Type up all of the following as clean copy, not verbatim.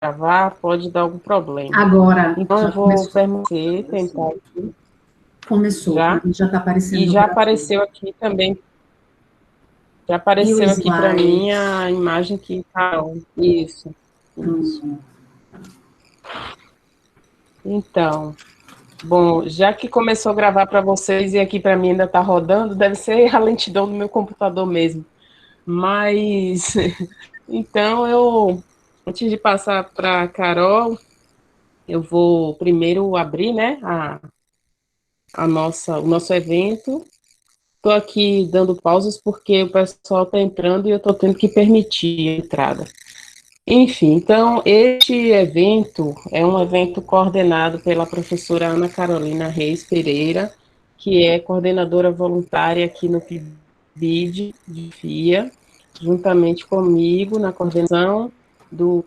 gravar, pode dar algum problema. Agora, Então, já eu vou começou. permanecer, tentar aqui, Começou, para já. mim já está E aparecendo no já Brasil. apareceu aqui também, já E o apareceu aqui para mim slide? a imagem que tá. Isso, isso. Hum, Então, bom, já que começou a gravar para vocês e aqui para mim ainda está rodando, deve ser a lentidão do meu computador mesmo. Mas, então, antes de passar para a Carol, eu vou primeiro abrir, né, o nosso evento. Estou aqui dando pausas porque o pessoal está entrando e eu estou tendo que permitir a entrada. Enfim, então, este evento é um evento coordenado pela professora Ana Carolina Reis Pereira, que é coordenadora voluntária aqui no PIBID de FIA, juntamente comigo na coordenação do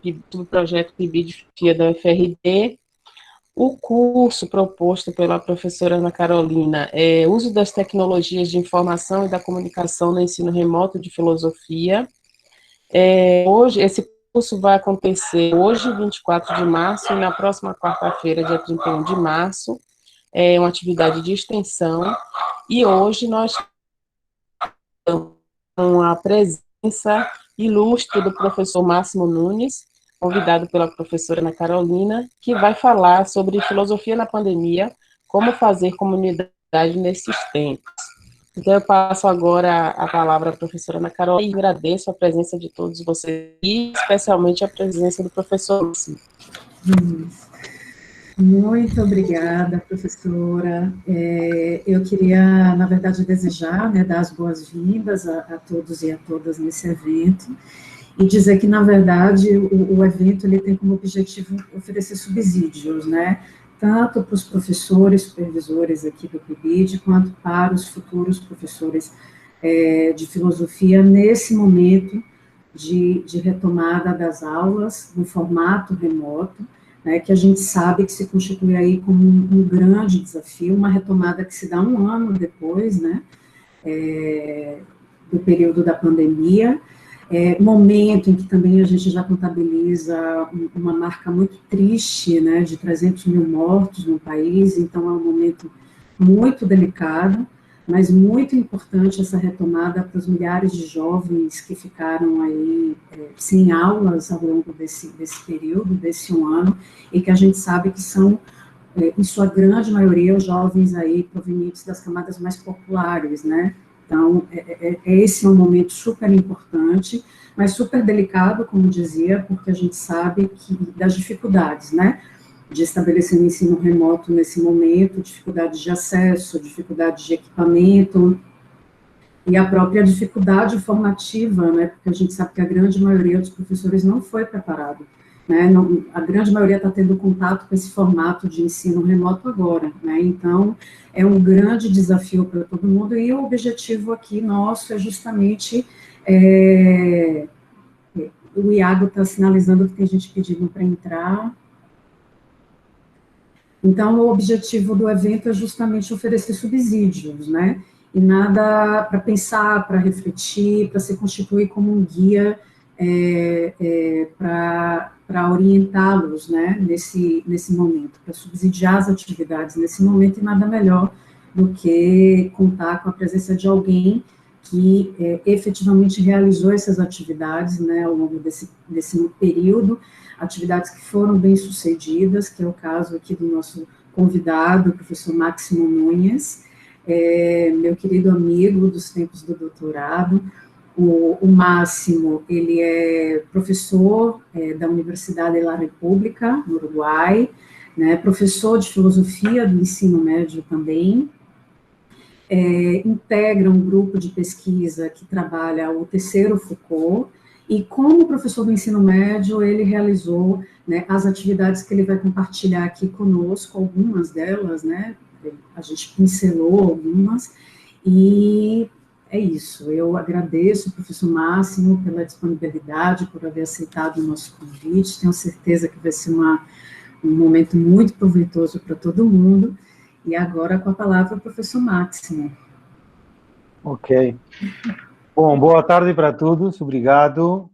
projeto PIBID FIA da UFRD. O curso proposto pela professora Ana Carolina é Uso das Tecnologias de Informação e da Comunicação no Ensino Remoto de Filosofia. Hoje, esse curso vai acontecer hoje, 24 de março, e na próxima quarta-feira, dia 31 de março. É uma atividade de extensão. E hoje nós temos a presença ilustre do professor Máximo Nunes, convidado pela professora Ana Carolina, que vai falar sobre filosofia na pandemia, como fazer comunidade nesses tempos. Então, eu passo agora a palavra à professora Ana Carol e agradeço a presença de todos vocês, e especialmente a presença do professor Máximo. Muito obrigada, professora. Eu queria, na verdade, desejar, né, dar as boas-vindas a todos e a todas nesse evento, e dizer que, na verdade, o evento ele tem como objetivo oferecer subsídios, né, tanto para os professores, supervisores aqui do PIBID, quanto para os futuros professores de filosofia, nesse momento de retomada das aulas, no formato remoto, né, que a gente sabe que se constitui aí como um grande desafio, uma retomada que se dá um ano depois, né, do período da pandemia, momento em que também a gente já contabiliza uma marca muito triste, né, de 300 mil mortos no país, então é um momento muito delicado, mas muito importante essa retomada para os milhares de jovens que ficaram aí sem aulas ao longo desse período, desse um ano, e que a gente sabe que são, em sua grande maioria, os jovens aí provenientes das camadas mais populares, né, então, esse é um momento super importante, mas super delicado, como dizia, porque a gente sabe que das dificuldades, né, de estabelecer um ensino remoto nesse momento, dificuldades de acesso, dificuldades de equipamento, e a própria dificuldade formativa, né, porque a gente sabe que a grande maioria dos professores não foi preparado, né, não, a grande maioria está tendo contato com esse formato de ensino remoto agora, né, então é um grande desafio para todo mundo, e o objetivo aqui nosso é justamente, o Iago está sinalizando que tem gente pedindo para entrar. Então, o objetivo do evento é justamente oferecer subsídios, né? E nada para pensar, para refletir, para se constituir como um guia para orientá-los, né? Nesse momento, para subsidiar as atividades nesse momento, e nada melhor do que contar com a presença de alguém que efetivamente realizou essas atividades, né, ao longo desse período, atividades que foram bem-sucedidas, que é o caso aqui do nosso convidado, o professor Máximo Nunes, meu querido amigo dos tempos do doutorado. O Máximo, ele é professor da Universidade de La República, no Uruguai, né, professor de filosofia do ensino médio também, integra um grupo de pesquisa que trabalha o terceiro Foucault, e como professor do ensino médio, ele realizou, né, as atividades que ele vai compartilhar aqui conosco, algumas delas, né, a gente pincelou algumas, e é isso. Eu agradeço, professor Máximo, pela disponibilidade, por haver aceitado o nosso convite, tenho certeza que vai ser um momento muito proveitoso para todo mundo. E agora, com a palavra, o professor Máximo. Ok. Bom, boa tarde para todos, obrigado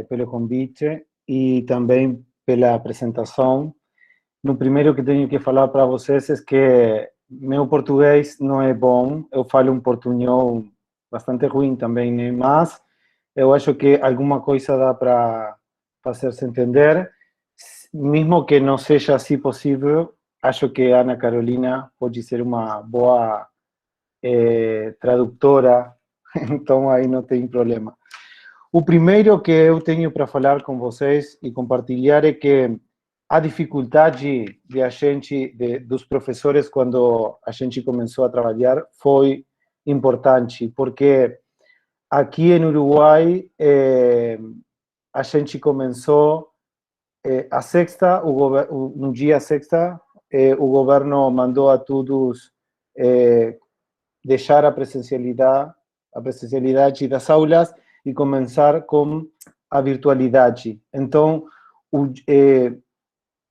pelo convite. e também pela apresentação. No primeiro que tenho que falar para vocês é que meu português não é bom, eu falo um portunhol bastante ruim também, né? Mas eu acho que alguma coisa dá para fazer-se entender, mesmo que não seja assim possível. Acho que a Ana Carolina pode ser uma boa tradutora, então aí não tem problema. O primeiro que eu tenho para falar com vocês e compartilhar é que a dificuldade de a gente, dos professores, quando a gente começou a trabalhar, foi importante, porque aqui no Uruguai a gente começou a sexta, no dia sexta, o governo mandou a todos deixar a presencialidade das aulas e começar com a virtualidade. Então,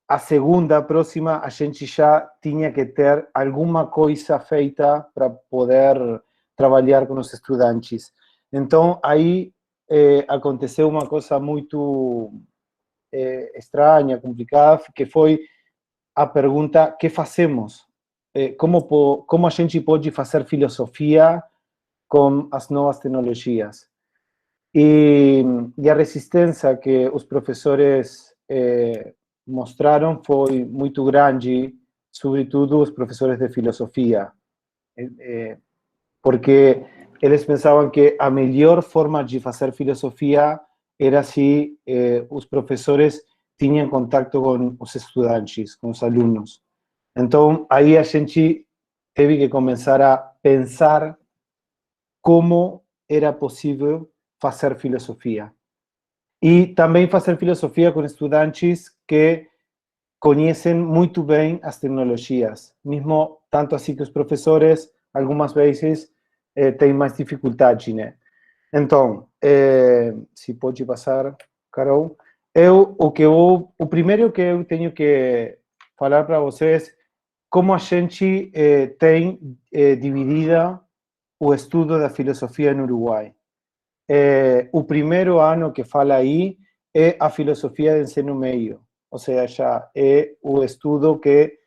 a segunda, próxima, a gente já tinha que ter alguma coisa feita para poder trabalhar com os estudantes. Então, aí aconteceu uma coisa muito estranha, complicada, que foi a pergunta: que fazemos? Como a gente pode fazer filosofia com as novas tecnologias? E a resistência que os professores mostraram foi muito grande, sobretudo os professores de filosofia, porque eles pensavam que a melhor forma de fazer filosofia era se os professores tinham contato com os estudantes, com os alunos. Então, aí a gente teve que começar a pensar como era possível fazer filosofia. E também fazer filosofia com estudantes que conhecem muito bem as tecnologias. Mesmo tanto assim que os professores, algumas vezes, têm mais dificuldade, né? Então, se pode passar, Carol. O primeiro que eu tenho que falar para vocês, como a gente tem dividida o estudo da filosofia no Uruguai. O primeiro ano que fala aí é a filosofia de ensino médio, ou seja, é o estudo que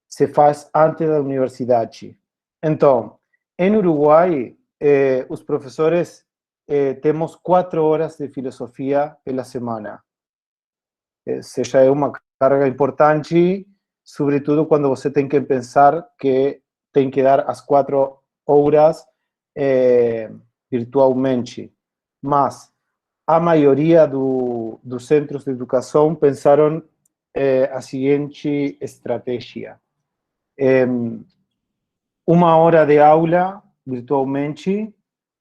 se faz antes da universidade. Então, em Uruguai, os professores temos 4 horas de filosofia pela semana. Seja, é uma carga importante, sobretudo quando você tem que pensar que tem que dar as 4 horas virtualmente. Mas a maioria dos centros de educação pensaram a seguinte estratégia: 1 hora de aula virtualmente,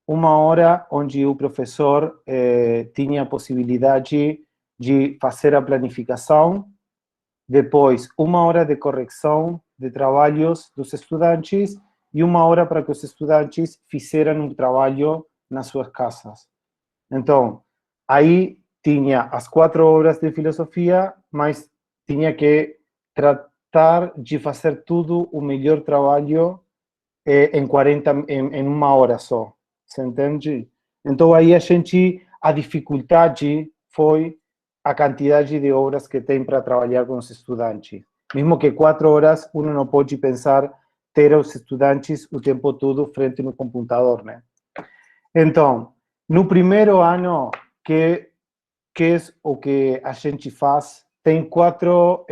1 hora onde o professor tinha a possibilidade de fazer a planificação, depois 1 hora de correção de trabalhos dos estudantes e 1 hora para que os estudantes fizeram um trabalho nas suas casas. Então, aí tinha as 4 horas de filosofia, mas tinha que tratar de fazer tudo o melhor trabalho em 1 hora só, você entende? Então, aí a dificuldade foi a quantidade de horas que tem para trabalhar com os estudantes. Mesmo que 4 horas, uno não pode pensar ter os estudantes o tempo todo frente no computador, né? Então, no primeiro ano, que é o que a gente faz, tem 4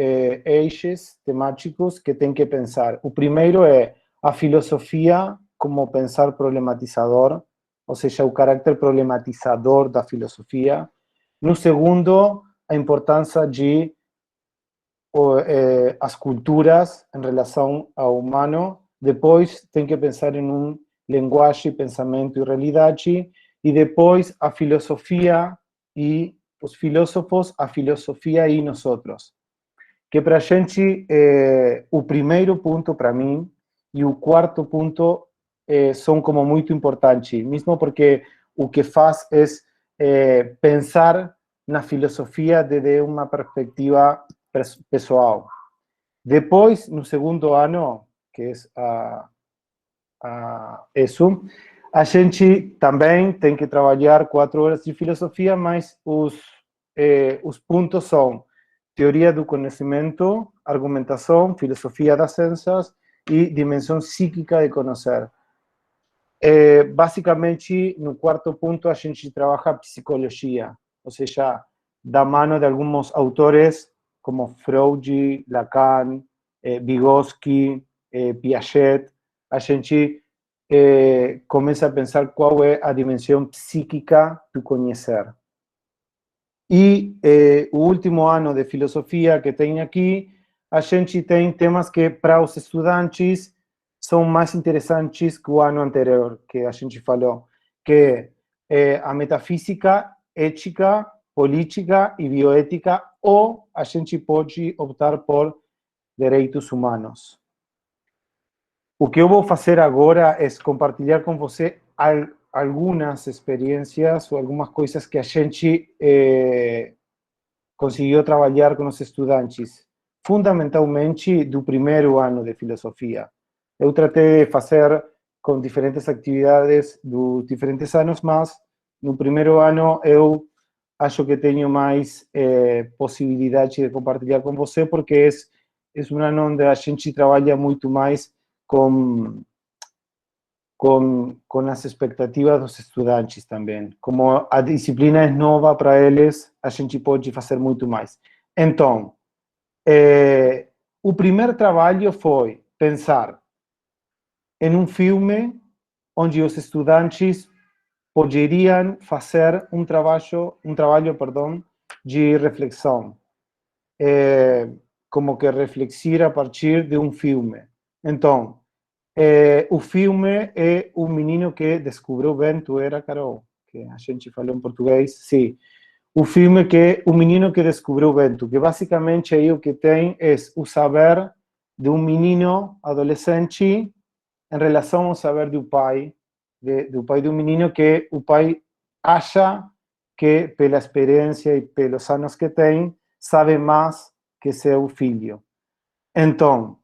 eixos temáticos que tem que pensar. O primeiro é a filosofia como pensar problematizador, ou seja, o caráter problematizador da filosofia. No segundo, a importância de as culturas em relação ao humano. Depois, tem que pensar em linguagem, pensamento e realidade. E depois, a filosofia e os filósofos, a filosofia e nós outros. Que para a gente, o primeiro ponto para mim e o quarto ponto são como muito importantes, mesmo porque o que faz é pensar na filosofia desde uma perspectiva pessoal. Depois, no segundo ano, que é isso, a gente também tem que trabalhar 4 horas de filosofia, mas os pontos são teoria do conhecimento, argumentação, filosofia das ciências e dimensão psíquica de conhecer. Basicamente, no quarto ponto, a gente trabalha psicologia, ou seja, da mano de alguns autores como Freud, Lacan, Vygotsky, Piaget, a gente começa a pensar qual é a dimensão psíquica do conhecer. E o último ano de filosofia que tem aqui, a gente tem temas que para os estudantes são mais interessantes que o ano anterior, que a gente falou, que é a metafísica, ética, política e bioética, ou a gente pode optar por direitos humanos. O que eu vou fazer agora é compartilhar com você algumas experiências ou algumas coisas que a gente conseguiu trabalhar com os estudantes, fundamentalmente do primeiro ano de filosofia. Eu tratei de fazer com diferentes atividades dos diferentes anos, mas no primeiro ano eu acho que tenho mais possibilidade de compartilhar com você, porque é um ano onde a gente trabalha muito mais com as expectativas dos estudantes também. Como a disciplina é nova para eles, a gente pode fazer muito mais. Então, o primeiro trabalho foi pensar em um filme onde os estudantes poderiam fazer um trabalho, de reflexão, como que refletir a partir de um filme. Então, o filme é O Menino que Descobriu o Vento, era, Carol? Que a gente falou em português? Sim. O filme que é O Menino que Descobriu o Vento, que basicamente aí o que tem é o saber de um menino adolescente em relação ao saber do pai do menino, que o pai acha que, pela experiência e pelos anos que tem, sabe mais que seu filho. Então,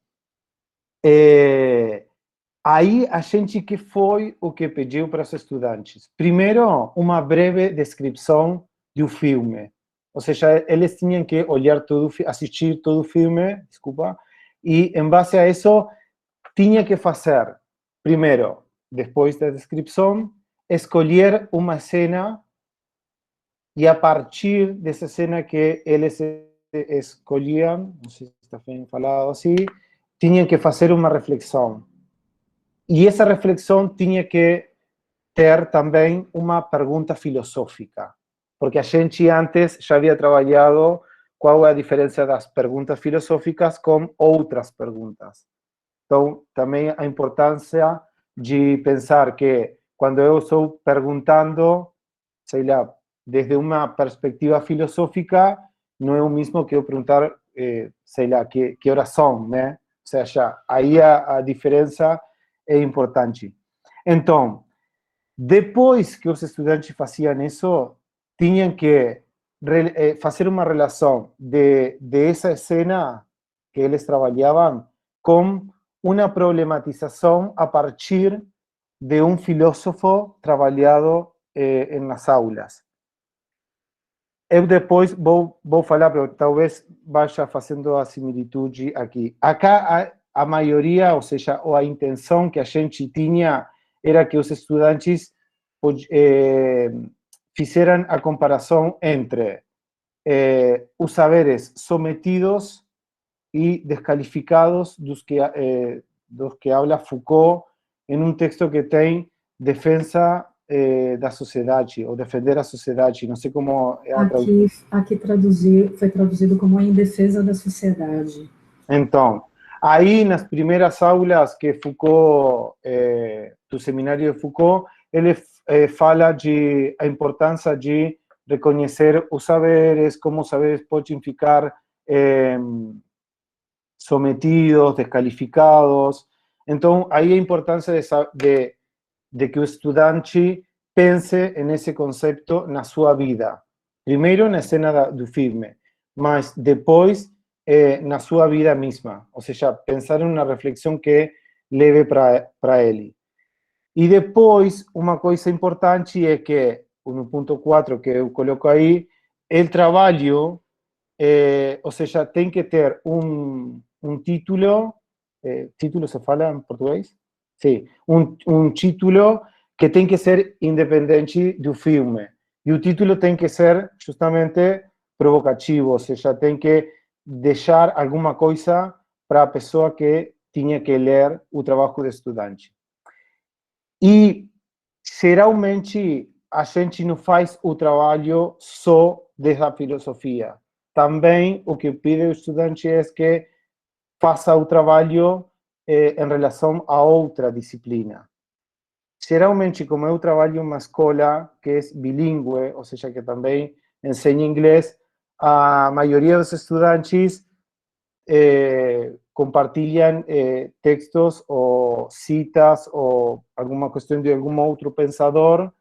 aí a gente que foi o que pediu para os estudantes. Primeiro, uma breve descrição do filme. Ou seja, eles tinham que olhar todo, assistir todo o filme, desculpa, e em base a isso, tinha que fazer, primeiro, depois da descrição, escolher uma cena e a partir dessa cena que eles escolhiam, não sei se está bem falado assim, tinham que fazer uma reflexão. E essa reflexão tinha que ter também uma pergunta filosófica, porque a gente antes já havia trabalhado qual é a diferença das perguntas filosóficas com outras perguntas. Então, também a importância de pensar que quando eu estou perguntando, sei lá, desde uma perspectiva filosófica, não é o mesmo que eu perguntar, sei lá, que horas são, né? Ou seja, aí a diferença é importante. Então, depois que os estudantes faziam isso, tinham que fazer uma relação de essa cena que eles trabalhavam com uma problematização a partir de um filósofo trabalhado nas aulas. Eu depois vou falar, pero talvez vaya fazendo a similitude aqui. Acá a maioria, ou seja, a intenção que a gente tinha era que os estudantes fizeram a comparação entre os saberes sometidos e descalificados dos que habla Foucault em um texto que tem defesa da sociedade, ou defender a sociedade, não sei como é a tradução. Aqui foi traduzido como Em Defesa da Sociedade. Então, aí nas primeiras aulas que Foucault, do seminário de Foucault, ele fala de a importância de reconhecer os saberes, como os saberes podem ficar sometidos, descalificados. Então, aí a importância de que o estudante pense nesse conceito na sua vida. Primeiro na cena do filme, mas depois na sua vida mesma. Ou seja, pensar em uma reflexão que leve para ele. E depois, uma coisa importante é que, no ponto 4 que eu coloco aí, el trabalho, ou seja, tem que ter título, título se fala em português? Sim, título que tem que ser independente do filme. E o título tem que ser justamente provocativo, ou seja, tem que deixar alguma coisa para a pessoa que tinha que ler o trabalho do estudante. E, geralmente, a gente não faz o trabalho só dessa filosofia. Também o que pede o estudante é que faça o trabalho em relação a outra disciplina. Geralmente, como eu trabalho em uma escola que é bilíngue, ou seja, que também ensina inglês, a maioria dos estudantes compartilham textos ou citas ou alguma questão de algum outro pensador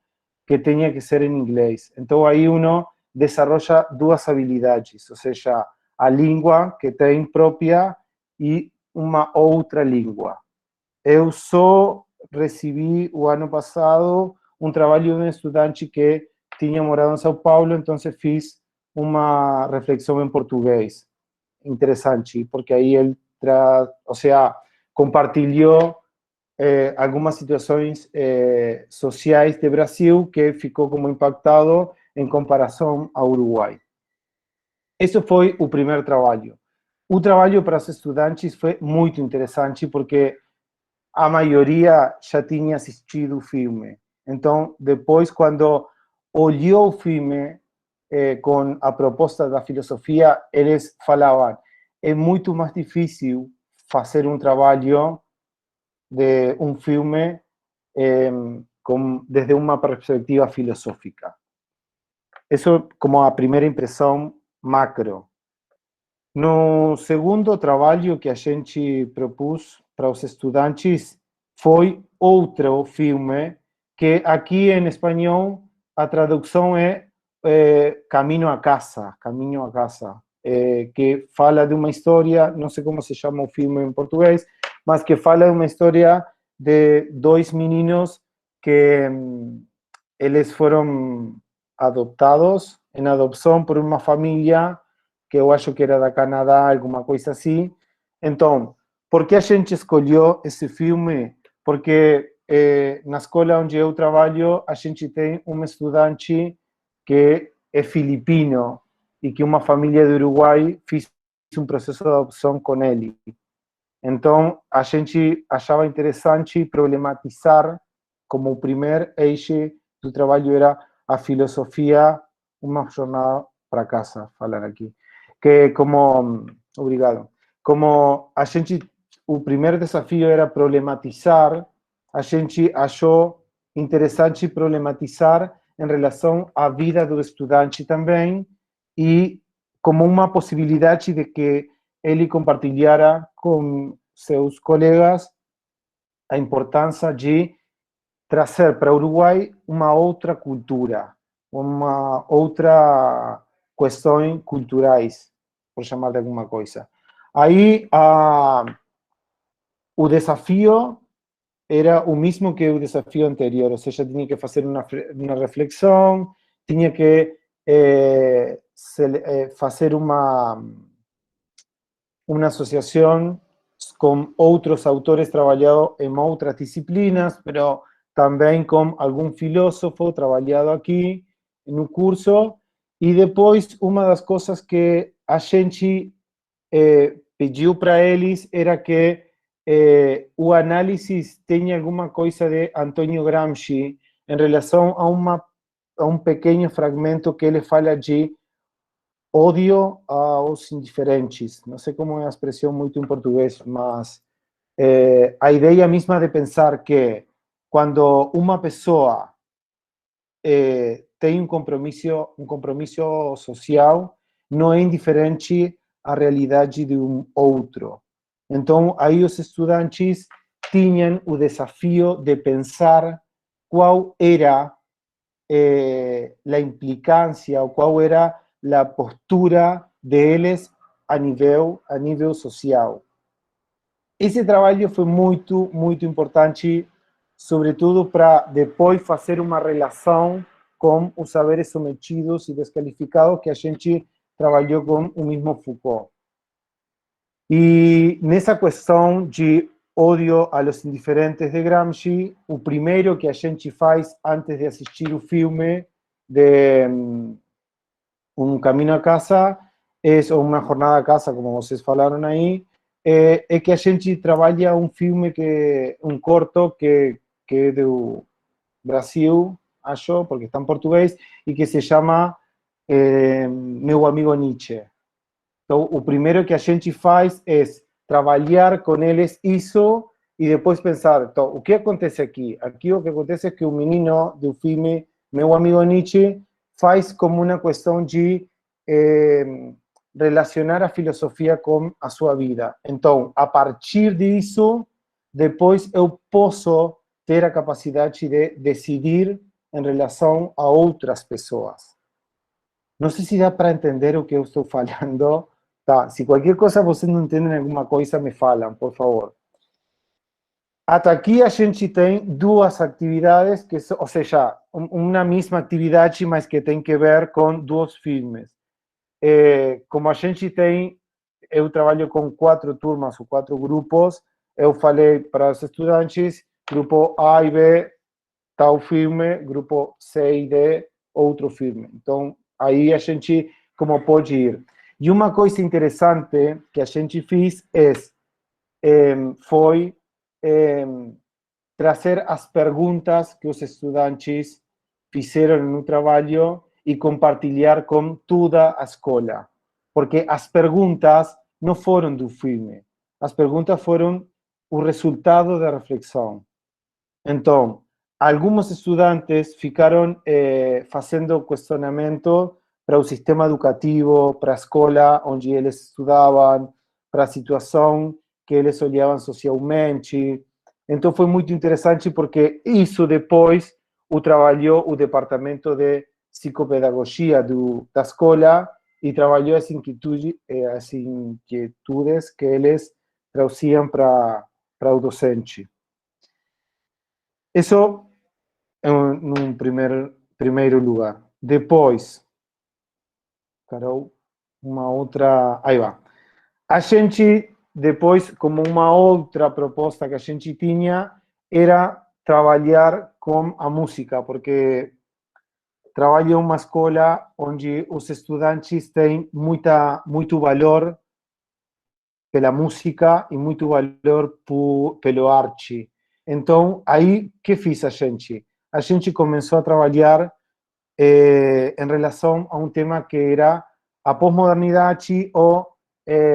que tenha que ser em inglês. Então, aí uno desenvolve duas habilidades, ou seja, a língua que tem própria e uma outra língua. Eu só recebi o ano passado trabalho de um estudante que tinha morado em São Paulo, então fiz uma reflexão em português. Interessante, porque aí ele compartilhou algumas situações sociais de Brasil que ficou como impactado em comparação ao Uruguai. Esse foi o primeiro trabalho. O trabalho para os estudantes foi muito interessante porque a maioria já tinha assistido o filme. Então, depois, quando olhou o filme com a proposta da filosofia, eles falavam: é muito mais difícil fazer um trabalho de um filme desde uma perspectiva filosófica. Isso como a primeira impressão macro. No segundo trabalho que a gente propôs para os estudantes foi outro filme que aqui em espanhol a tradução é Caminho a Casa, que fala de uma história, não sei como se chama o filme em português, mas que fala de uma história de dois meninos que eles foram adoptados em adoção por uma família que eu acho que era da Canadá, alguma coisa assim. Então, por que a gente escolheu esse filme? Porque na escola onde eu trabalho, a gente tem um estudante que é filipino e que uma família do Uruguai fez um processo de adoção com ele. Então, a gente achava interessante problematizar como o primeiro eixo do trabalho era a filosofia, uma jornada para casa, falar aqui. Que obrigado, como a gente, o primeiro desafio era problematizar, a gente achou interessante problematizar em relação à vida do estudante também e como uma possibilidade de que ele compartilhara com seus colegas a importância de trazer para o Uruguai uma outra cultura, uma outra questões culturais, por chamar de alguma coisa. Aí, o desafio era o mesmo que o desafio anterior, ou seja, tinha que fazer uma reflexão, tinha que fazer uma associação com outros autores trabalhado em outras disciplinas, mas também com algum filósofo trabalhado aqui no curso. E depois, uma das coisas que a gente pediu para eles era que o análise tenha alguma coisa de Antônio Gramsci em relação a um pequeno fragmento que ele fala de ódio aos indiferentes. Não sei como é a expressão muito em português, mas a ideia mesma de pensar que quando uma pessoa tem um compromisso social, não é indiferente à realidade de um outro. Então, aí os estudantes tinham o desafio de pensar qual era a implicância ou qual era a postura deles a nível social. Esse trabalho foi muito, muito importante, sobretudo para depois fazer uma relação com os saberes sometidos e desqualificados que a gente trabalhou com o mesmo Foucault. E nessa questão de ódio a los indiferentes de Gramsci, o primeiro que a gente faz antes de assistir o filme de Um Caminho a Casa, ou Uma Jornada a Casa, como vocês falaram aí, é que a gente trabalha um filme, um corto que é do Brasil, acho, porque está em português, e que se chama Meu Amigo Nietzsche. Então, o primeiro que a gente faz é trabalhar com eles isso e depois pensar, então, o que acontece aqui? Aqui o que acontece é que o menino do filme Meu Amigo Nietzsche faz como uma questão de relacionar a filosofia com a sua vida. Então, a partir disso, depois eu posso ter a capacidade de decidir em relação a outras pessoas. Não sei se dá para entender o que eu estou falando. Tá, se qualquer coisa vocês não entendem alguma coisa, me falam, por favor. Até aqui a gente tem duas atividades, ou seja, uma mesma atividade, mas que tem que ver com dois filmes. Como a gente tem, eu trabalho com 4 turmas ou 4 grupos, eu falei para os estudantes, grupo A e B, tal filme, grupo C e D, outro filme. Então, aí a gente como pode ir. E uma coisa interessante que a gente fez foi trazer as perguntas que os estudantes fizeram no trabalho e compartilhar com toda a escola. Porque as perguntas não foram do filme. As perguntas foram o resultado da reflexão. Então, alguns estudantes ficaram fazendo questionamento para o sistema educativo, para a escola onde eles estudavam, para a situação que eles olhavam socialmente. Então, foi muito interessante porque isso depois o trabalhou o departamento de psicopedagogia da escola e trabalhou as inquietudes que eles traziam para o docente. Isso num primeiro lugar. Depois, Carol, uma outra... Aí vai. A gente, depois, como uma outra proposta que a gente tinha, era trabalhar com a música, porque trabalho em uma escola onde os estudantes têm muito valor pela música e muito valor pelo arte. Então, aí, o que fez a gente? A gente começou a trabalhar em relação a um tema que era a pós-modernidade ou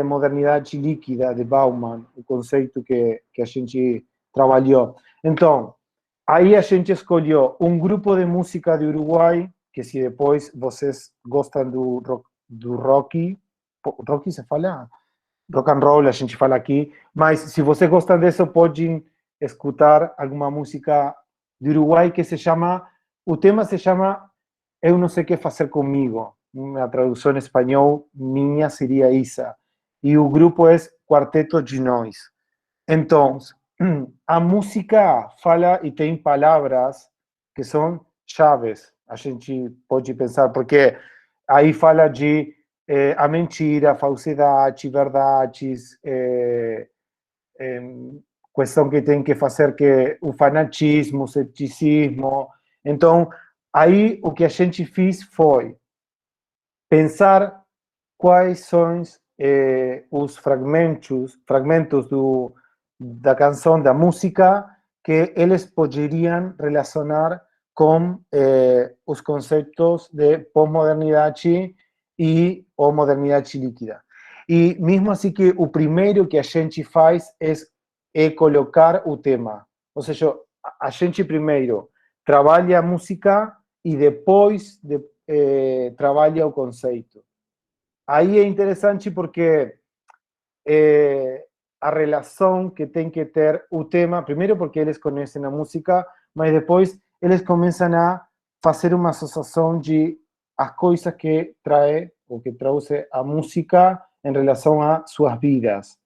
modernidade líquida de Bauman, o conceito que a gente trabalhou. Então, aí a gente escolheu um grupo de música de Uruguai, que se depois vocês gostam do rock se fala? Rock and roll, a gente fala aqui, mas se vocês gostam disso, podem escutar alguma música de Uruguai que se chama, o tema se chama Eu Não Sei O Que Fazer Comigo, na tradução em espanhol, minha seria Isa, e o grupo é Quarteto de Nós. Então, a música fala e tem palavras que são chaves, a gente pode pensar, porque aí fala de a mentira, a falsidade, verdades, questão que tem que fazer que o fanatismo, o ceticismo. Então, aí o que a gente fez foi pensar quais são os fragmentos da canção, da música, que eles poderiam relacionar com os conceitos de pós-modernidade ou modernidade líquida. E mesmo assim que o primeiro que a gente faz é colocar o tema. Ou seja, a gente primeiro trabalha a música e depois trabalha o conceito. Aí é interessante porque a relação que tem que ter o tema, primeiro porque eles conhecem a música, mas depois eles começam a fazer uma associação de as coisas que traz a música em relação a suas vidas.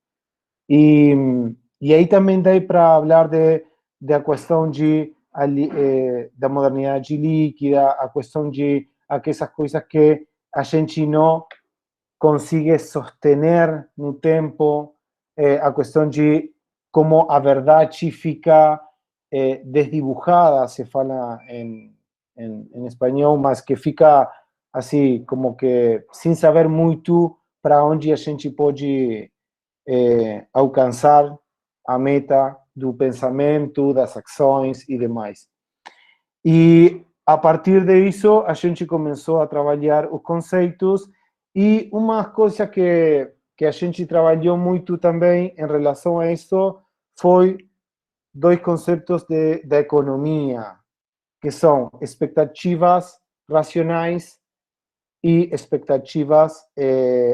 E aí também dá para falar da questão de da modernidade líquida, a questão de aquelas coisas que a gente não consegue sostener no tempo, a questão de como a verdade fica desdibujada, se fala em espanhol, mas que fica assim, como que sem saber muito para onde a gente pode alcançar a meta do pensamento, das ações e demais. E a partir disso, a gente começou a trabalhar os conceitos e uma coisa que a gente trabalhou muito também em relação a isso foi dois conceitos da economia, que são expectativas racionais e expectativas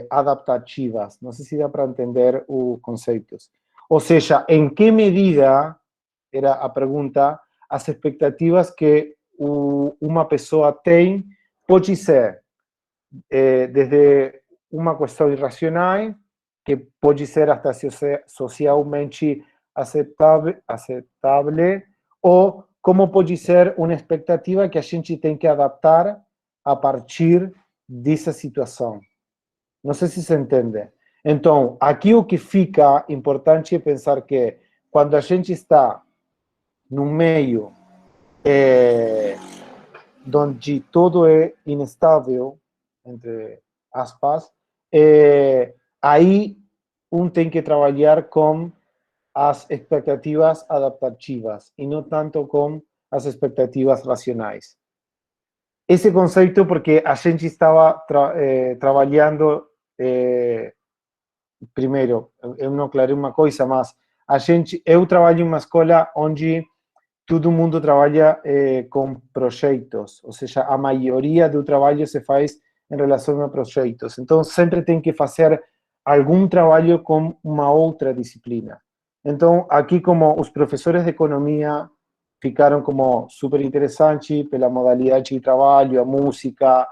adaptativas. Não sei se dá para entender os conceitos. Ou seja, em que medida, era a pergunta, as expectativas que uma pessoa tem pode ser desde uma questão irracional, que pode ser até socialmente aceitável, ou como pode ser uma expectativa que a gente tem que adaptar a partir dessa situação. Não sei se se entende. Então, aqui o que fica importante é pensar que quando a gente está no meio onde todo é inestável, entre aspas, aí tem que trabalhar com as expectativas adaptativas e não tanto com as expectativas racionais. Esse conceito porque a gente estava trabalhando, primeiro, eu não aclarei uma coisa, mas eu trabalho em uma escola onde todo mundo trabalha com projetos, ou seja, a maioria do trabalho se faz em relação a projetos. Então, sempre tem que fazer algum trabalho com uma outra disciplina. Então, aqui, como os professores de economia ficaram como super interessantes pela modalidade de trabalho, a música,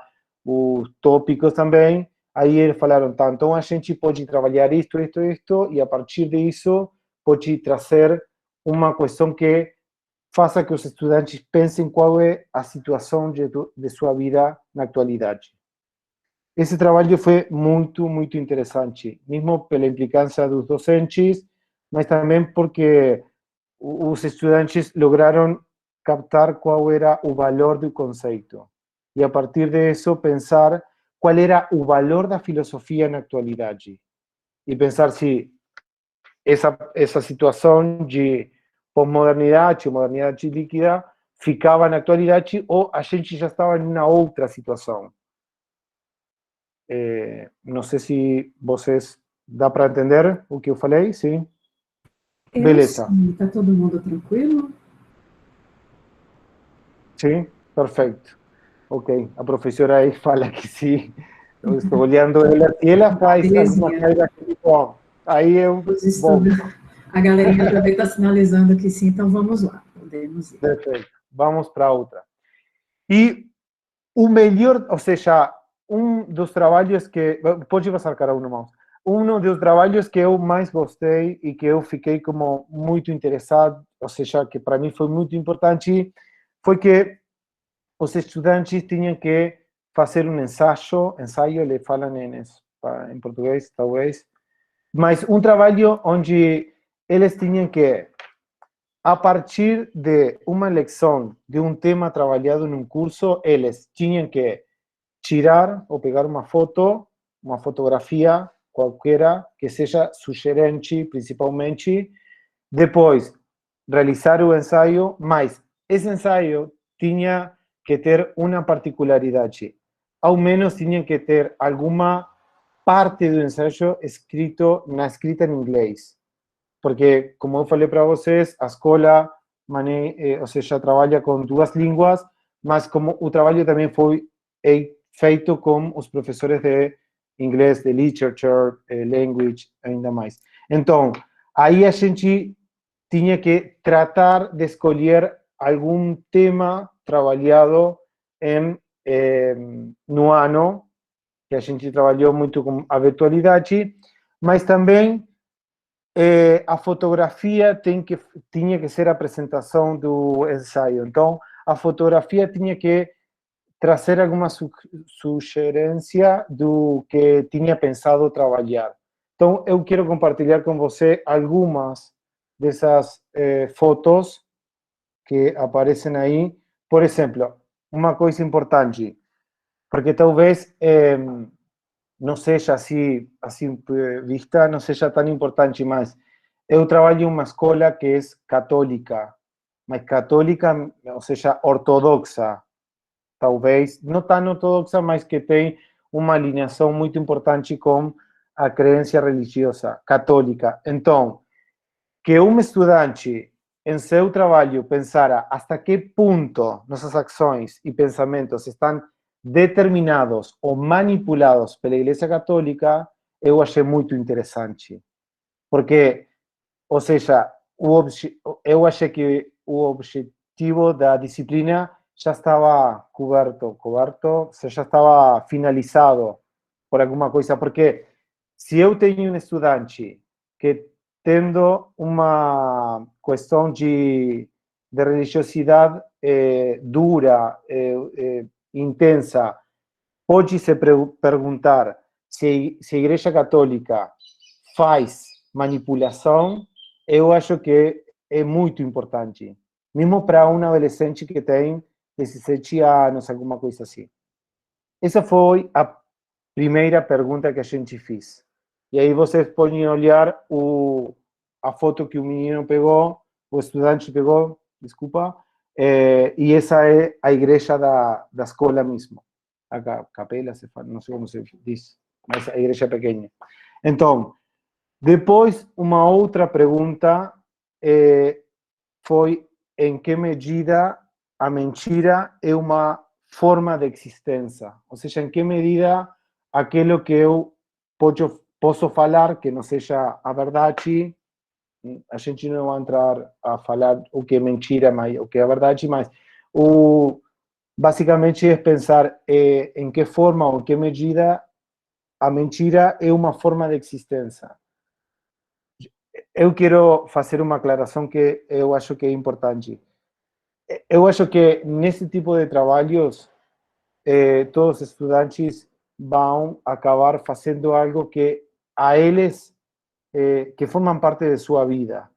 os tópicos também, aí eles falaram, tá, então a gente pode trabalhar isto, e a partir disso pode trazer uma questão que faça que os estudantes pensem qual é a situação de sua vida na atualidade. Esse trabalho foi muito, muito interessante, mesmo pela implicância dos docentes, mas também porque os estudantes lograram captar qual era o valor do conceito. E a partir disso, pensar qual era o valor da filosofia na atualidade. E pensar se essa situação de pós-modernidade ou modernidade líquida ficava na atualidade ou a gente já estava em uma outra situação. Não sei se vocês dá para entender o que eu falei, sim? Beleza. Está todo mundo tranquilo? Sim, perfeito. Ok, a professora aí fala que sim. Eu estou olhando ela e ela faz alguma coisa que tipo, aí eu vou. A galerinha também está sinalizando que sim, então vamos lá, podemos ir. Perfeito, vamos para outra. E o melhor, ou seja, dos trabalhos que... Pode passar cada um, irmão. Dos trabalhos que eu mais gostei e que eu fiquei como muito interessado, ou seja, que para mim foi muito importante, foi que os estudantes tinham que fazer um ensaio, le falam em português, talvez, mas um trabalho onde eles tinham que, a partir de uma lição, de um tema trabalhado num curso, eles tinham que tirar ou pegar uma foto, uma fotografia qualquer, que seja sugerente, principalmente, depois realizar o ensaio, mas esse ensaio tinha que ter uma particularidade. Ao menos tinha que ter alguma parte do ensaio na escrita em inglês. Porque, como eu falei para vocês, a escola, ou seja, trabalha com duas línguas, mas como o trabalho também foi feito com os professores de inglês, de literature, language, ainda mais. Então, aí a gente tinha que tratar de escolher algum tema trabalhado no ano, que a gente trabalhou muito com a virtualidade, mas também a fotografia tinha que ser a apresentação do ensaio. Então, a fotografia tinha que trazer alguma sugerência do que tinha pensado trabalhar. Então, eu quero compartilhar com você algumas dessas fotos que aparecem aí. Por exemplo, uma coisa importante, porque talvez não seja assim vista, não seja tão importante, mas eu trabalho em uma escola que é católica, mas católica, ou seja, ortodoxa, talvez, não tão ortodoxa, mas que tem uma alinhação muito importante com a crença religiosa católica. Então, que um estudante em seu trabalho pensara hasta que ponto nossas ações e pensamentos estão determinados ou manipulados pela Igreja Católica, eu achei muito interessante. Porque, ou seja, eu achei que o objetivo da disciplina já estava coberto, já estava finalizado por alguma coisa. Porque se eu tenho um estudante que tendo uma questão de religiosidade dura, intensa, pode se perguntar se a Igreja Católica faz manipulação, eu acho que é muito importante, mesmo para um adolescente que tem 17 anos, alguma coisa assim. Essa foi a primeira pergunta que a gente fez. E aí vocês podem olhar a foto que o menino pegou, o estudante pegou, desculpa, e essa é a igreja da escola mesmo. A capela, não sei como se diz, mas a igreja pequena. Então, depois, uma outra pergunta foi em que medida a mentira é uma forma de existência, ou seja, em que medida aquilo que eu posso falar que não seja a verdade, a gente não vai entrar a falar o que é mentira, mas o que é a verdade, mas basicamente é pensar em que forma ou em que medida a mentira é uma forma de existência. Eu quero fazer uma aclaração que eu acho que é importante. Eu acho que nesse tipo de trabalhos, todos os estudantes vão acabar fazendo algo que a eles, que formam parte de sua vida.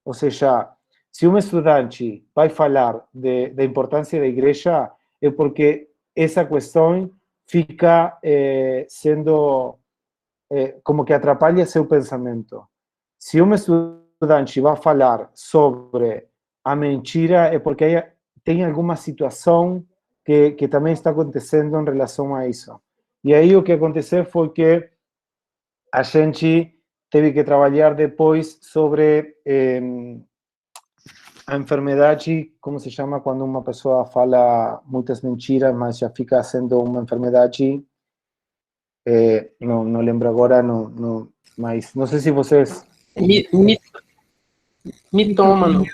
Ou seja, se um estudante vai falar da importância da igreja, é porque essa questão fica sendo como que atrapalha seu pensamento. Se um estudante vai falar sobre a mentira, é porque tem alguma situação que também está acontecendo em relação a isso. E aí o que aconteceu foi que a gente teve que trabalhar depois sobre a enfermidade, como se chama quando uma pessoa fala muitas mentiras, mas já fica sendo uma enfermidade. Não lembro agora, mas não sei se vocês... Mitomania.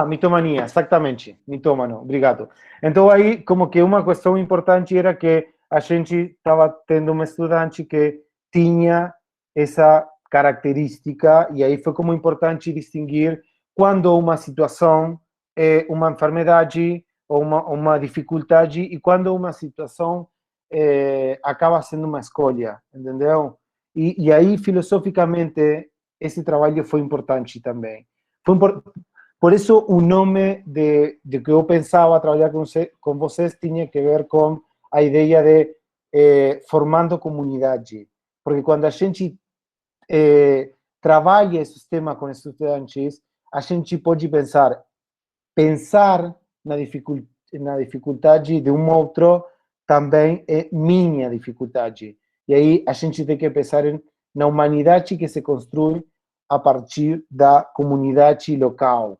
Mitomania, exatamente, mitomano, obrigado. Então aí, como que uma questão importante era que a gente estava tendo um estudante que tinha essa característica, e aí foi como importante distinguir quando uma situação é uma enfermidade ou uma dificuldade e quando uma situação acaba sendo uma escolha, entendeu? E aí, filosoficamente, esse trabalho foi importante também. Por isso, o nome de que eu pensava trabalhar com vocês tinha que ver com a ideia de formando comunidade. Porque quando a gente trabalha esse tema com estudantes, a gente pode pensar na dificuldade de um outro também é minha dificuldade. E aí a gente tem que pensar na humanidade que se constrói a partir da comunidade local.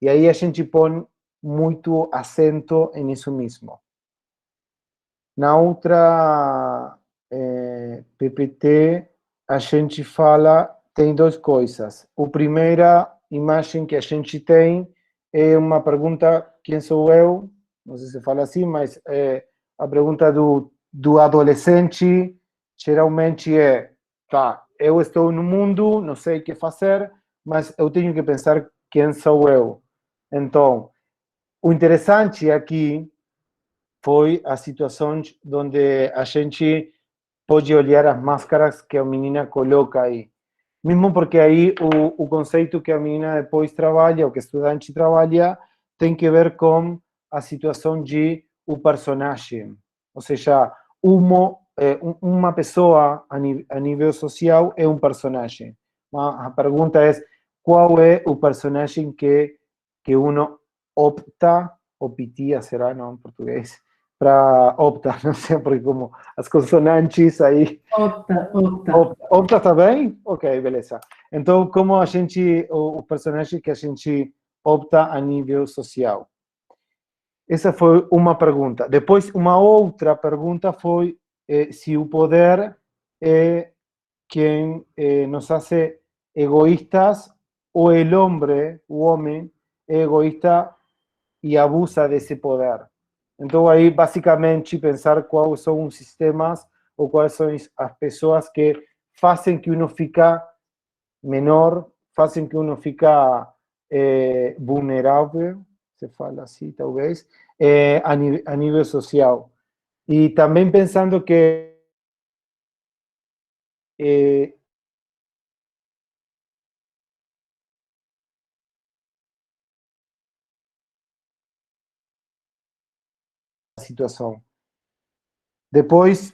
E aí a gente põe muito acento nisso mesmo. Na outra PPT, a gente fala, tem duas coisas. A primeira imagem que a gente tem é uma pergunta, quem sou eu? Não sei se fala assim, mas a pergunta do adolescente geralmente é, tá, eu estou no mundo, não sei o que fazer, mas eu tenho que pensar quem sou eu. Então, o interessante aqui foi as situações onde a gente pode olhar as máscaras que a menina coloca aí. Mesmo porque aí o conceito que a menina depois trabalha, ou que o estudante trabalha, tem que ver com a situação de o personagem. Ou seja, uma pessoa a nível social é um personagem. A pergunta é qual é o personagem que uno opta, ou pitia, será, não, em português, para optar, não sei, porque como as consonantes aí... Opta, opta. Opta também? Ok, beleza. Então, como a gente, o personagem que a gente opta a nível social? Essa foi uma pergunta. Depois, uma outra pergunta foi se o poder é quem nos faz egoístas ou o homem, é egoísta e abusa desse poder. Então, aí, basicamente, pensar quais são os sistemas ou quais são as pessoas que fazem que uno fica menor, fazem que uno fica vulnerável, se fala assim, talvez, a nível social. E também pensando que a situação. Depois,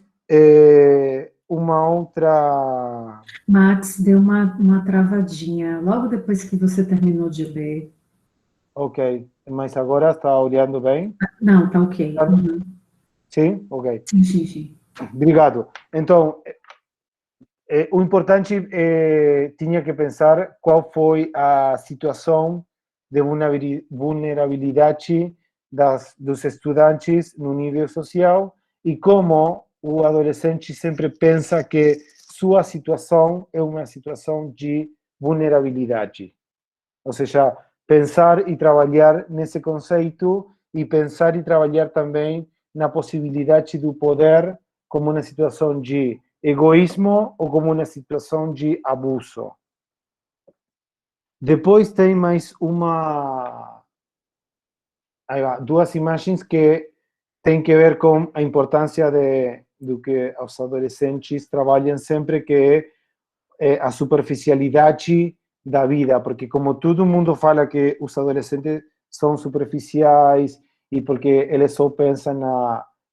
uma outra... Max, deu uma travadinha. Logo depois que você terminou de ler. Ok, mas agora está olhando bem? Não, tá ok. Uhum. Sim? Ok. Sim, sim, sim. Obrigado. Então, o importante tinha que pensar qual foi a situação de vulnerabilidade dos estudantes no nível social e como o adolescente sempre pensa que sua situação é uma situação de vulnerabilidade. Ou seja, pensar e trabalhar nesse conceito e pensar e trabalhar também na possibilidade do poder como uma situação de egoísmo ou como uma situação de abuso. Depois tem mais duas imagens que têm que ver com a importância do que os adolescentes trabalham sempre, que é a superficialidade da vida, porque como todo mundo fala que os adolescentes são superficiais e porque eles só pensam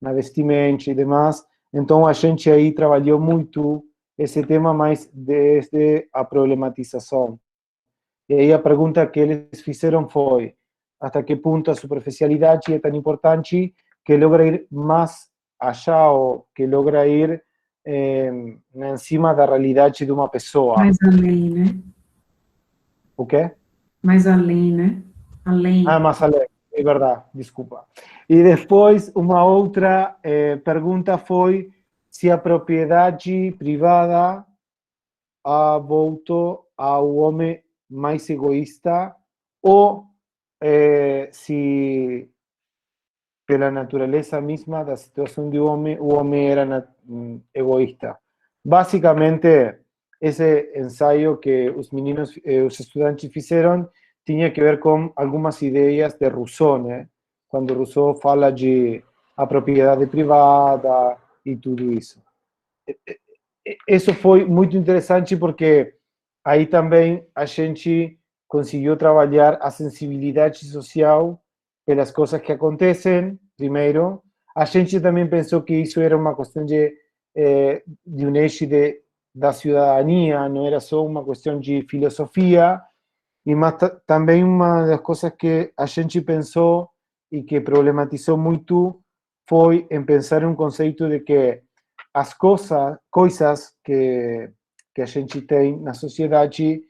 na vestimenta e demais, então a gente aí trabalhou muito esse tema mais desde a problematização. E aí a pergunta que eles fizeram foi até que ponto a superficialidade é tão importante que logra ir mais allá ou que logra ir em cima da realidade de uma pessoa. Mais além, né? O quê? Mais além, né? Além. Ah, mais além, é verdade, desculpa. E depois, uma outra pergunta foi se a propriedade privada voltou ao homem mais egoísta ou se pela natureza mesma da situação do homem, o homem era egoísta. Basicamente, esse ensaio que os meninos, os estudantes fizeram, tinha que ver com algumas ideias de Rousseau, né? Quando Rousseau fala de a propriedade privada e tudo isso. Isso foi muito interessante porque aí também a gente conseguiu trabalhar a sensibilidade social pelas coisas que acontecem, primeiro. A gente também pensou que isso era uma questão de um eixo da cidadania, não era só uma questão de filosofia, e mas também uma das coisas que a gente pensou e que problematizou muito foi em pensar um conceito de que as coisas que a gente tem na sociedade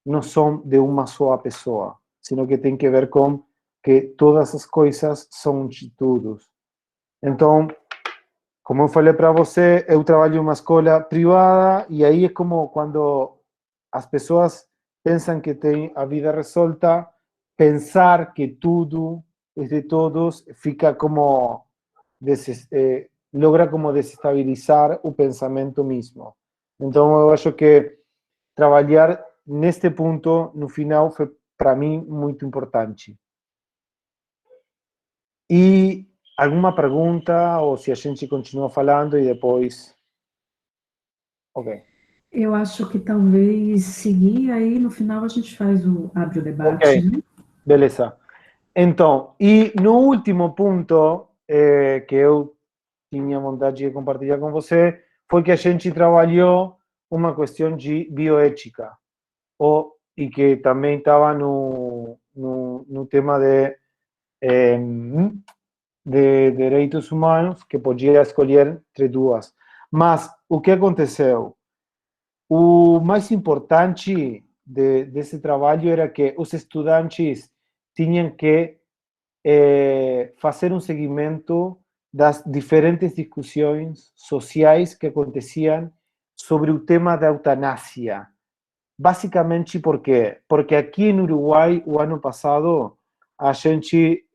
não são de uma só pessoa, sino que tem que ver com que todas as coisas são de todos. Então, como eu falei para você, eu trabalho em uma escola privada e aí é como quando as pessoas pensam que têm a vida resolta, pensar que tudo é de todos fica como logra como desestabilizar o pensamento mismo. Então, eu acho que trabalhar neste ponto, no final, foi, para mim, muito importante. E alguma pergunta, ou se a gente continua falando e depois... Ok. Eu acho que talvez seguir, aí no final a gente abre o debate, Ok, né? beleza. Então, e no último ponto que eu tinha vontade de compartilhar com você, foi que a gente trabalhou uma questão de bioética, e que também estava no tema de direitos humanos, que podia escolher entre duas. Mas o que aconteceu? O mais importante desse trabalho era que os estudantes tinham que fazer um seguimento das diferentes discussões sociais que aconteciam sobre o tema da eutanásia. Basicamente, por quê? Porque aqui no Uruguai, o ano passado, a gente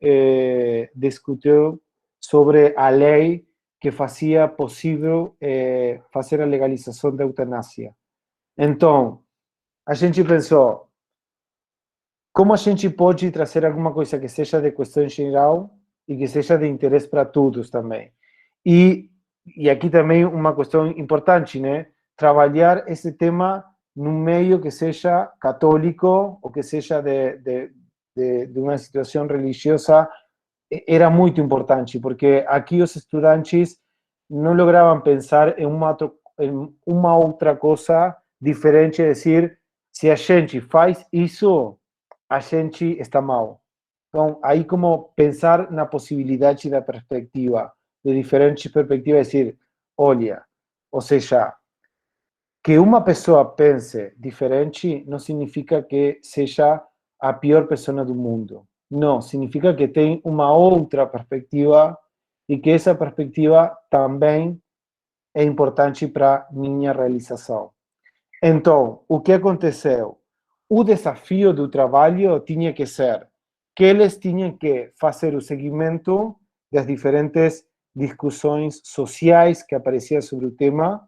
discutiu sobre a lei que fazia possível fazer a legalização da eutanásia. Então, a gente pensou, como a gente pode trazer alguma coisa que seja de questão geral e que seja de interesse para todos também. E aqui também uma questão importante, né? Trabalhar esse tema num meio que seja católico ou que seja de uma situação religiosa era muito importante, porque aqui os estudantes não logravam pensar em uma outra coisa diferente, de dizer, se a gente faz isso, a gente está mal. Então, aí como pensar na possibilidade da perspectiva, de diferentes perspectivas, dizer, olha, ou seja, que uma pessoa pense diferente não significa que seja a pior pessoa do mundo. Não, significa que tem uma outra perspectiva e que essa perspectiva também é importante para minha realização. Então, o que aconteceu? O desafio do trabalho tinha que ser que eles tinham que fazer o seguimento das diferentes discussões sociais que apareciam sobre o tema.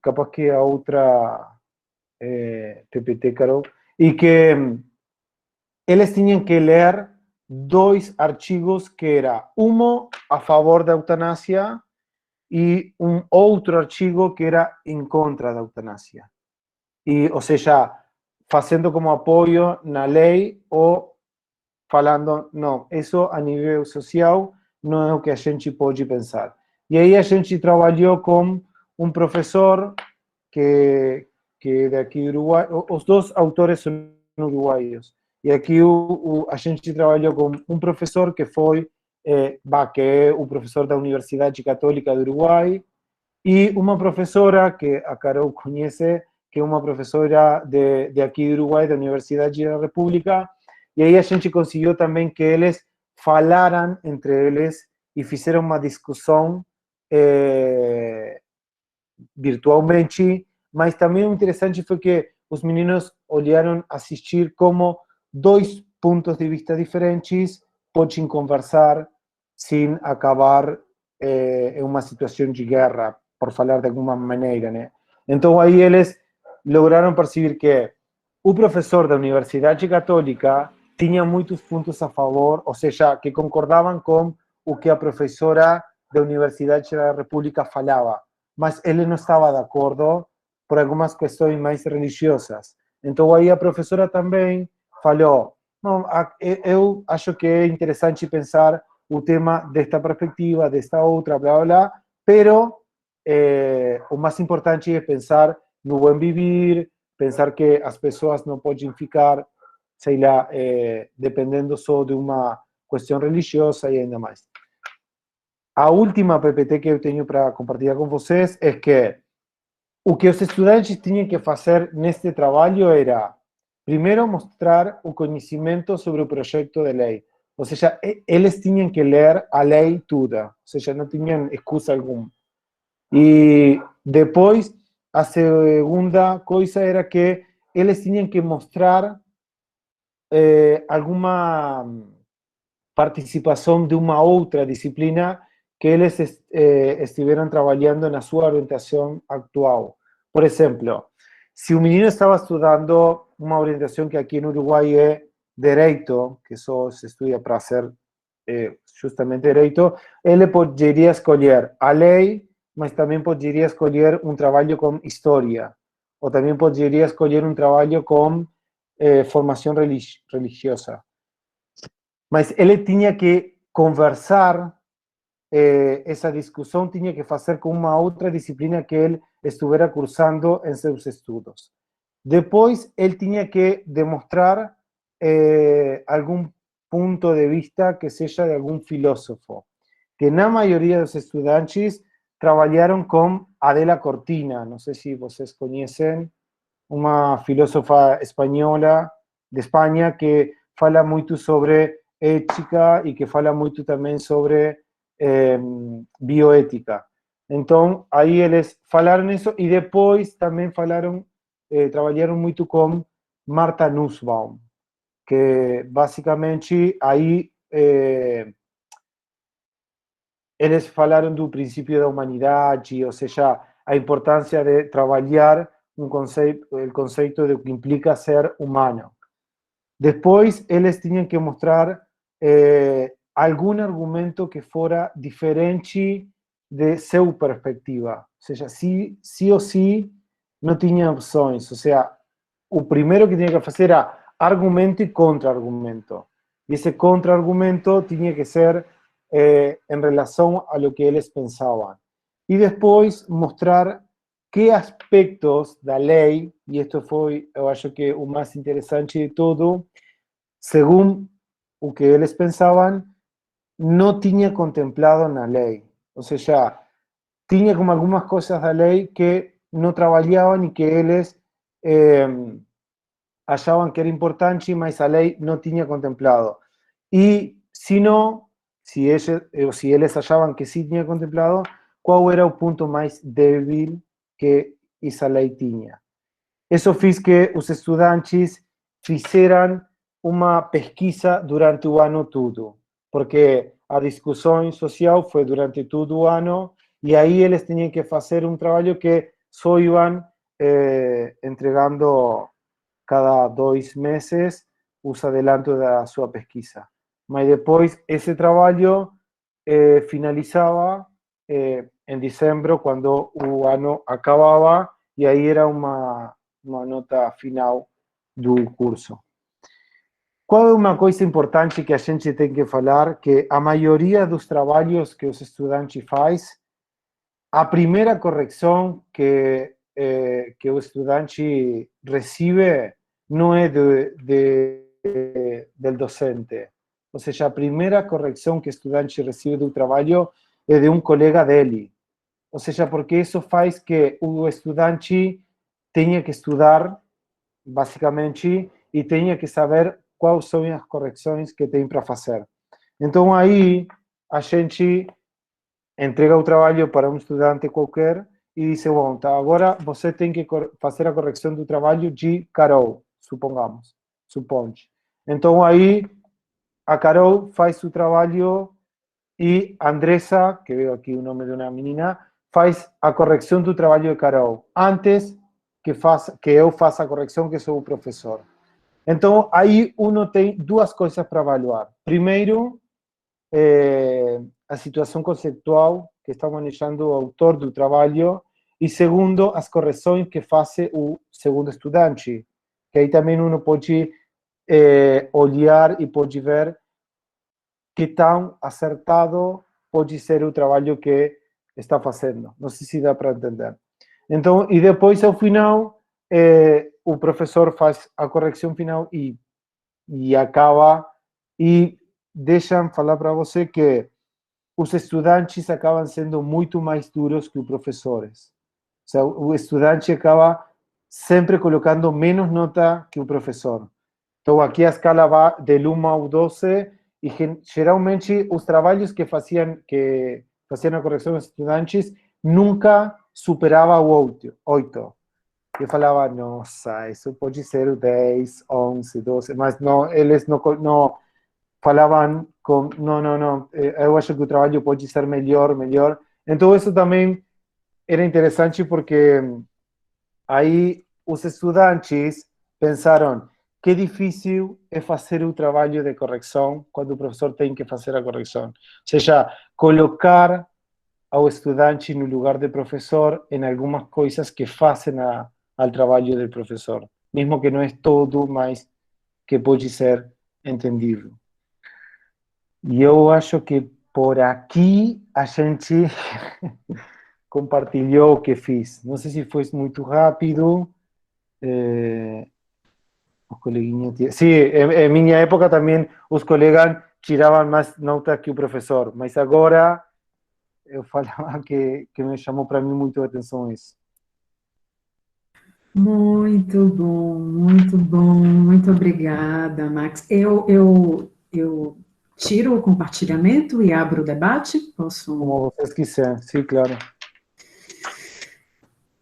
Capaz que a outra PPT, Carol, e que eles tinham que ler dois artigos que era um a favor da eutanásia e um outro artigo que era em contra da eutanásia. E, ou seja, fazendo como apoio na lei ou falando, não, isso a nível social não é o que a gente pode pensar. E aí a gente trabalhou com um professor que daqui do Uruguai, os dois autores são uruguaios. E aqui a gente trabalhou com um professor que foi, que é o professor da Universidade Católica do Uruguai, e uma professora que a Carol conhece, que é uma professora de aqui do Uruguai, da Universidade da República, e aí a gente conseguiu também que eles falaram entre eles e fizeram uma discussão virtualmente, mas também o interessante foi que os meninos olharam assistir como dois pontos de vista diferentes podem conversar sem acabar em uma situação de guerra, por falar de alguma maneira, né? Então aí eles lograram perceber que o professor da Universidade Católica tinha muitos pontos a favor, ou seja, que concordavam com o que a professora da Universidade da República falava, mas ele não estava de acordo por algumas questões mais religiosas. Então aí a professora também falou, não, eu acho que é interessante pensar o tema desta perspectiva, desta outra, blá, blá, blá, pero o mais importante é pensar no bom viver, pensar que as pessoas não podem ficar, sei lá, dependendo só de uma questão religiosa e ainda mais. A última PPT que eu tenho para compartilhar com vocês é que o que os estudantes tinham que fazer neste trabalho era, primeiro, mostrar o conhecimento sobre o projeto de lei. Ou seja, eles tinham que ler a lei toda, ou seja, não tinham excusa alguma. E depois, a segunda coisa era que eles tinham que mostrar alguma participação de uma outra disciplina que eles estiveram trabalhando na sua orientação atual. Por exemplo, se o menino estava estudando uma orientação que aqui no Uruguai é direito, que só se estuda para ser justamente direito, ele poderia escolher a lei, mas também poderia escolher um trabalho com história, ou também poderia escolher um trabalho com formação religiosa. Mas ele tinha que conversar, essa discussão tinha que fazer com uma outra disciplina que ele estivesse cursando em seus estudos. Depois, ele tinha que demonstrar algum ponto de vista que seja de algum filósofo, que na maioria dos estudantes trabalharam com Adela Cortina, não sei se vocês conhecem, uma filósofa espanhola de Espanha que fala muito sobre ética e que fala muito também sobre bioética. Então, aí eles falaram isso e depois também falaram, trabalharam muito com Martha Nussbaum, que basicamente aí eles falaram do princípio da humanidade, ou seja, a importância de trabalhar o conceito de que implica ser humano. Depois, eles tinham que mostrar algum argumento que fora diferente de sua perspectiva. Ou seja, sí ou sí, não tinha opções. Ou seja, o primeiro que tinha que fazer era argumento e contra-argumento. E esse contra-argumento tinha que ser em relação a lo que eles pensavam. E depois mostrar que aspectos da lei, e isto foi, eu acho que o mais interessante de tudo, segundo o que eles pensavam, não tinha contemplado na lei. Ou seja, tinha como algumas coisas da lei que não trabalhavam e que eles achavam que era importante, mas a lei não tinha contemplado. E, se não, se eles achavam que sim tinha contemplado, qual era o ponto mais débil que essa lei tinha. Isso fez que os estudantes fizeram uma pesquisa durante o ano todo, porque a discussão social foi durante todo o ano, e aí eles tinham que fazer um trabalho que só iam entregando cada 2 meses os adelantos da sua pesquisa. Mas depois esse trabalho finalizava em dezembro, quando o ano acabava, e aí era uma nota final do curso. Qual é uma coisa importante que a gente tem que falar? Que a maioria dos trabalhos que os estudantes faz, a primeira correção que o estudante recebe não é do docente. Ou seja, a primeira correção que o estudante recebe do trabalho é de um colega dele. Ou seja, porque isso faz que o estudante tenha que estudar, basicamente, e tenha que saber quais são as correções que tem para fazer. Então, aí, a gente entrega o trabalho para um estudante qualquer e diz, bom, tá, agora você tem que fazer a correção do trabalho de Carol, suponte. Então, aí, a Carol faz o trabalho e a Andressa, que veio aqui o nome de uma menina, faz a correção do trabalho de Carol, antes que eu faça a correção, que sou o professor. Então, aí uno tem duas coisas para avaliar. Primeiro, a situação conceitual que está manejando o autor do trabalho, e segundo, as correções que faz o segundo estudante, que aí também uno pode olhar e pode ver que tão acertado pode ser o trabalho que está fazendo. Não sei se dá para entender. Então, e depois, ao final, o professor faz a correção final e acaba, e deixam falar para você que os estudantes acabam sendo muito mais duros que os professores. O sea, o estudante acaba sempre colocando menos nota que o professor. Então, aqui a escala vai de 1 ao 12, e geralmente os trabalhos que faziam a correção dos estudantes nunca superava o 8. Eu falava, nossa, isso pode ser o 10, 11, 12, mas não, eles não falavam Não, eu acho que o trabalho pode ser melhor. Então, isso também era interessante porque aí os estudantes pensaram que difícil é fazer o trabalho de correção quando o professor tem que fazer a correção. Ou seja, colocar ao estudante no lugar do professor em algumas coisas que fazem ao trabalho do professor, mesmo que não é todo, mas que pode ser entendido. E eu acho que por aqui a gente compartilhou o que fiz. Não sei se foi muito rápido. Os coleguinhas... Sim, em minha época também os colegas tiravam mais nota que o professor, mas agora eu falava que me chamou para mim muito a atenção isso. Muito bom, muito bom. Muito obrigada, Max. Eu tiro o compartilhamento e abro o debate? Posso? Como vocês quiserem, sim, claro.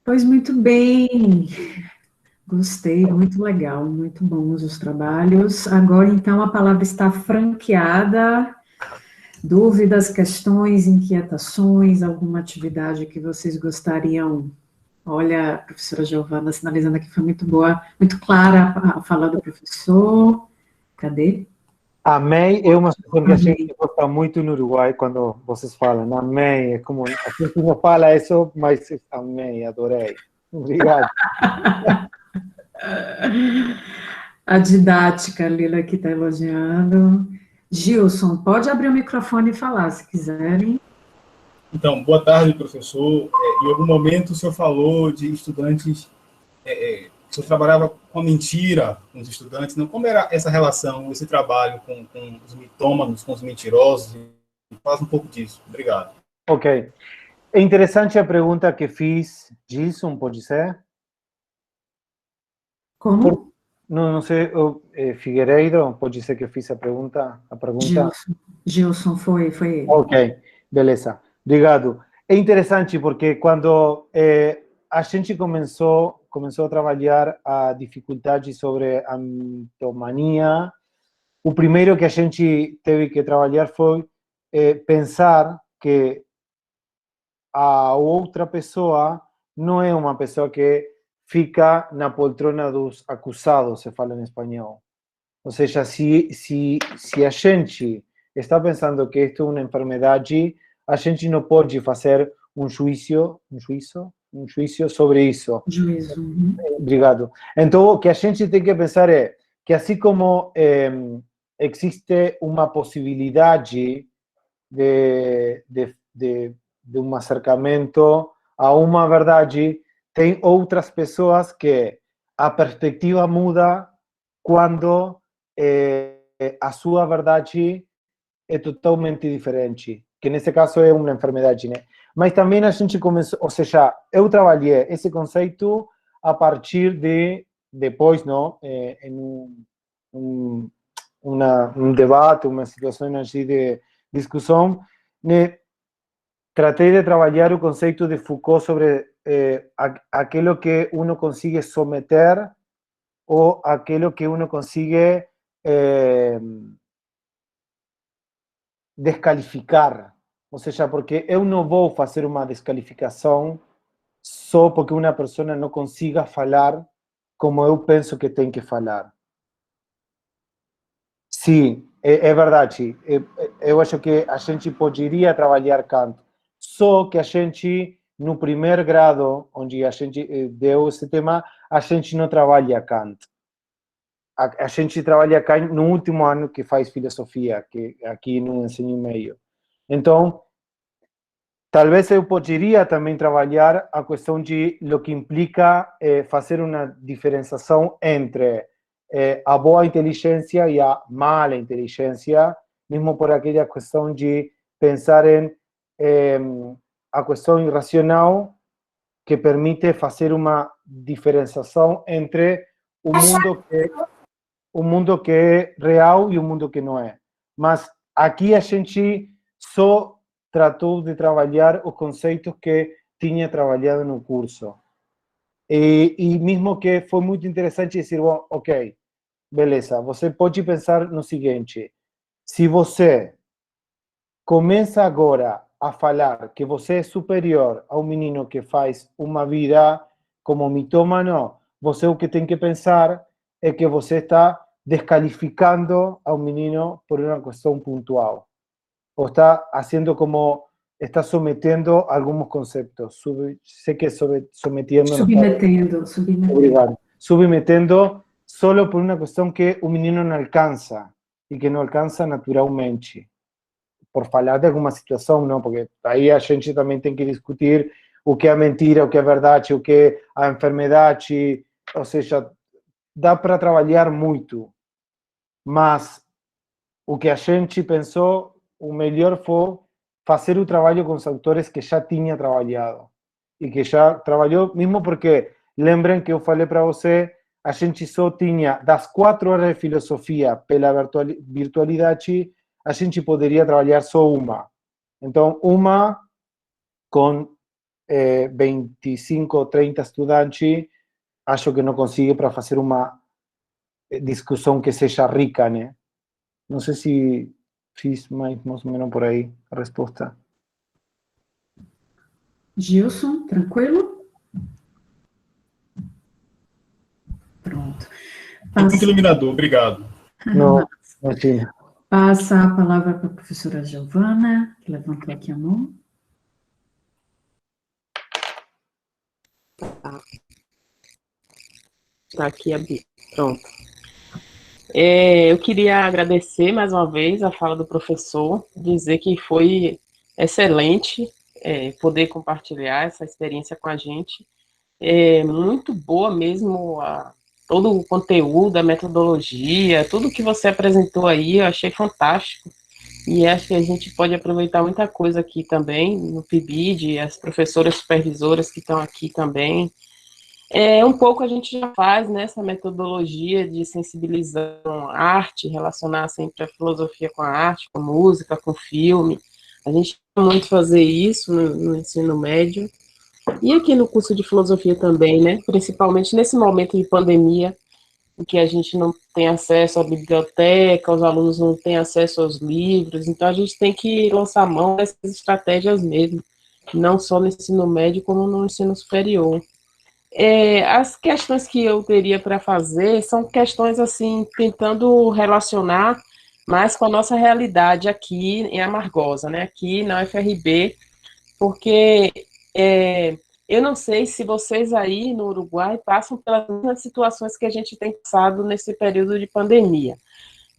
Pois muito bem. Gostei, muito legal, muito bons os trabalhos. Agora, então, a palavra está franqueada. Dúvidas, questões, inquietações, alguma atividade que vocês gostariam? Olha, a professora Giovana sinalizando aqui, foi muito boa, muito clara a fala do professor. Cadê? Amei é uma expressão que a gente gosta muito no Uruguai quando vocês falam. Amei, é como a gente não fala isso, mas amei, adorei. Obrigado. A didática, a Lila aqui está elogiando. Gilson, pode abrir o microfone e falar, se quiserem. Então, boa tarde, professor. Em algum momento o senhor falou de estudantes, o senhor trabalhava com a mentira com os estudantes, não? Como era essa relação, esse trabalho com os mitômanos, com os mentirosos? Fala um pouco disso. Obrigado. Ok. É interessante a pergunta que fiz. Gilson, pode ser? Como? Não sei, Figueiredo, pode ser que eu fiz a pergunta? Gilson, foi ele. Ok, beleza. Obrigado. É interessante porque quando a gente começou a trabalhar a dificuldade sobre a mitomania, o primeiro que a gente teve que trabalhar foi pensar que a outra pessoa não é uma pessoa que fica na poltrona dos acusados, se fala em espanhol. Ou seja, se a gente está pensando que isto é uma enfermidade, a gente não pode fazer um juízo sobre isso. Juízo. Obrigado. Então, o que a gente tem que pensar é que assim como existe uma possibilidade de um acercamento a uma verdade, tem outras pessoas que a perspectiva muda quando a sua verdade é totalmente diferente, que nesse caso é uma enfermidade, né? Mas também a gente começou, ou seja, eu trabalhei esse conceito a partir de, depois, não, em um debate, uma situação assim de discussão, né? Tratei de trabalhar o conceito de Foucault sobre aquilo que uno consigue someter ou aquilo que uno consigue descalificar. Ou seja, porque eu não vou fazer uma descalificação só porque uma pessoa não consiga falar como eu penso que tem que falar. Sim, é verdade. Eu acho que a gente poderia trabalhar Kant, só que a gente, no primeiro grado, onde a gente deu esse tema, a gente não trabalha Kant. A gente trabalha Kant no último ano que faz filosofia, que aqui no ensino meio. Então, talvez eu poderia também trabalhar a questão de o que implica fazer uma diferenciação entre a boa inteligência e a mala inteligência, mesmo por aquela questão de pensar em a questão irracional que permite fazer uma diferenciação entre o mundo que é real e o mundo que não é. Mas aqui a gente só tratou de trabalhar os conceitos que tinha trabalhado no curso. E mesmo que foi muito interessante dizer, bom, ok, beleza, você pode pensar no seguinte, se você começa agora a falar que você é superior a um menino que faz uma vida como mitômano, você o que tem que pensar é que você está descalificando a um menino por uma questão pontual. Ou está haciendo como, está sometendo algunos conceptos. Sé que sometiendo... Submetendo. Submetendo solo por una cuestión que un menino no alcanza y que no alcanza naturalmente. Por falar de alguma situação, não, porque aí a gente também tem que discutir o que é mentira, o que é verdade, o que é a enfermidade, ou seja, dá para trabalhar muito, mas o que a gente pensou, o melhor foi fazer o trabalho com os autores que já tinha trabalhado, e que já trabalhou, mesmo porque, lembrem que eu falei para você, a gente só tinha, das 4 horas de filosofia pela virtualidade, a gente poderia trabalhar só uma. Então, uma com 25 ou 30 estudantes, acho que não consigo para fazer uma discussão que seja rica, né? Não sei se fiz mais ou menos por aí a resposta. Gilson, tranquilo? Pronto. Muito iluminador, obrigado. Não, imagina. Passa a palavra para a professora Giovana, que levantou aqui a mão. Tá aqui, pronto. Eu queria agradecer mais uma vez a fala do professor, dizer que foi excelente poder compartilhar essa experiência com a gente. Muito boa mesmo todo o conteúdo, a metodologia, tudo que você apresentou aí, eu achei fantástico. E acho que a gente pode aproveitar muita coisa aqui também, no PIBID, as professoras supervisoras que estão aqui também. Um pouco a gente já faz nessa metodologia de sensibilização à arte, relacionar sempre a filosofia com a arte, com música, com filme. A gente tem muito fazer isso no ensino médio. E aqui no curso de filosofia também, né? Principalmente nesse momento de pandemia, em que a gente não tem acesso à biblioteca, os alunos não têm acesso aos livros, então a gente tem que lançar mão dessas estratégias mesmo, não só no ensino médio, como no ensino superior. As questões que eu teria para fazer são questões, assim, tentando relacionar mais com a nossa realidade aqui em Amargosa, né? Aqui na UFRB, porque eu não sei se vocês aí no Uruguai passam pelas mesmas situações que a gente tem passado nesse período de pandemia,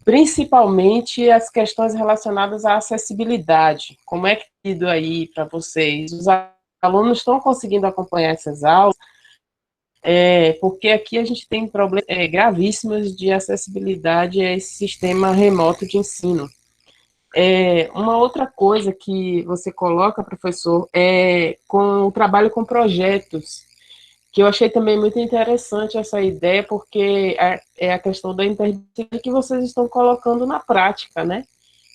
principalmente as questões relacionadas à acessibilidade. Como é que é ido aí para vocês? Os alunos estão conseguindo acompanhar essas aulas? Porque aqui a gente tem problemas gravíssimos de acessibilidade a esse sistema remoto de ensino. Uma outra coisa que você coloca, professor, com o trabalho com projetos, que eu achei também muito interessante essa ideia, porque é a questão da interdisciplinaridade que vocês estão colocando na prática, né?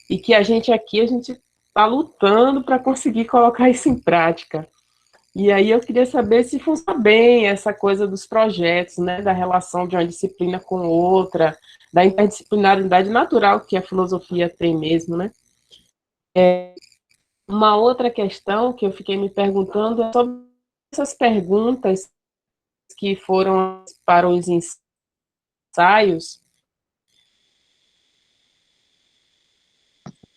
E que a gente está lutando para conseguir colocar isso em prática. E aí eu queria saber se funciona bem essa coisa dos projetos, né, da relação de uma disciplina com outra, da interdisciplinaridade natural que a filosofia tem mesmo, né? Uma outra questão que eu fiquei me perguntando é sobre essas perguntas que foram para os ensaios,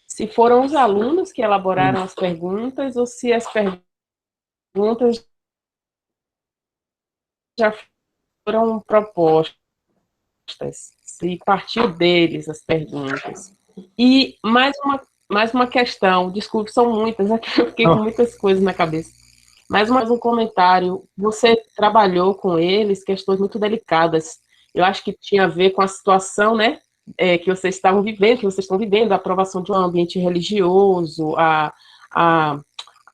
se foram os alunos que elaboraram as perguntas ou se as perguntas já foram propostas, se partiu deles as perguntas. E mais uma questão, desculpe, são muitas, aqui eu fiquei com muitas coisas na cabeça. Mais um comentário, você trabalhou com eles questões muito delicadas, eu acho que tinha a ver com a situação, né, que vocês estavam vivendo, que vocês estão vivendo, a aprovação de um ambiente religioso,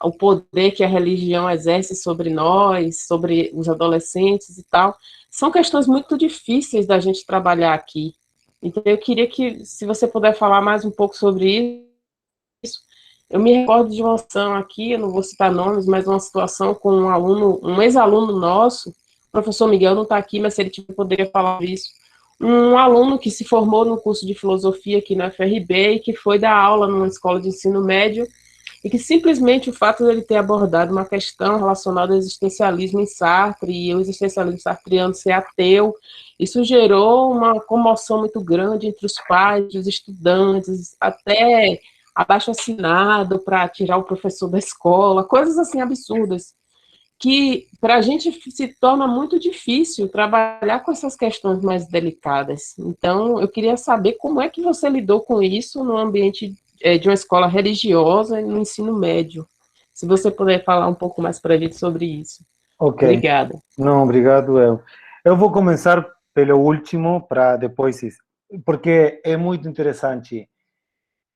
o poder que a religião exerce sobre nós, sobre os adolescentes e tal, são questões muito difíceis da gente trabalhar aqui. Então, eu queria que, se você puder falar mais um pouco sobre isso. Eu me recordo de uma situação aqui, eu não vou citar nomes, mas uma situação com um aluno, um ex-aluno nosso, o professor Miguel não está aqui, mas se ele tiver, poderia falar isso, um aluno que se formou no curso de filosofia aqui na FRB e que foi dar aula numa escola de ensino médio e que simplesmente o fato dele ter abordado uma questão relacionada ao existencialismo em Sartre e o existencialismo sartreano ser ateu, isso gerou uma comoção muito grande entre os pais, os estudantes, até abaixo-assinado para tirar o professor da escola, coisas assim absurdas, que para a gente se torna muito difícil trabalhar com essas questões mais delicadas. Então, eu queria saber como é que você lidou com isso no ambiente de uma escola religiosa e no ensino médio. Se você puder falar um pouco mais para a gente sobre isso. Ok. Obrigada. Não, obrigado, eu vou começar pelo último para depois isso, porque é muito interessante.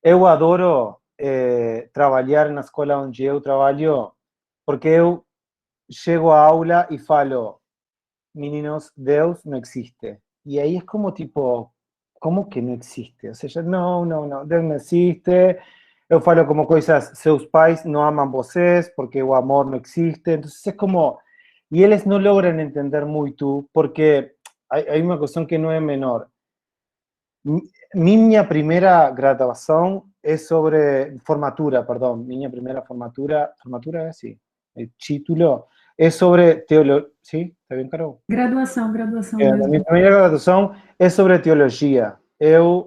Eu adoro trabalhar na escola onde eu trabalho, porque eu chego à aula e falo, meninos, Deus não existe. E aí é como tipo, como que não existe? Ou seja, não, Deus não existe. Eu falo como coisas, seus pais não amam vocês porque o amor não existe. Então é como, e eles não logram entender muito porque há uma questão que não é menor. Minha primeira graduação é sobre formatura, perdão, minha primeira formatura é assim, o título é sobre teologia, sim? Está bem, Carol? Graduação A minha mesmo. primeira graduação é sobre teologia.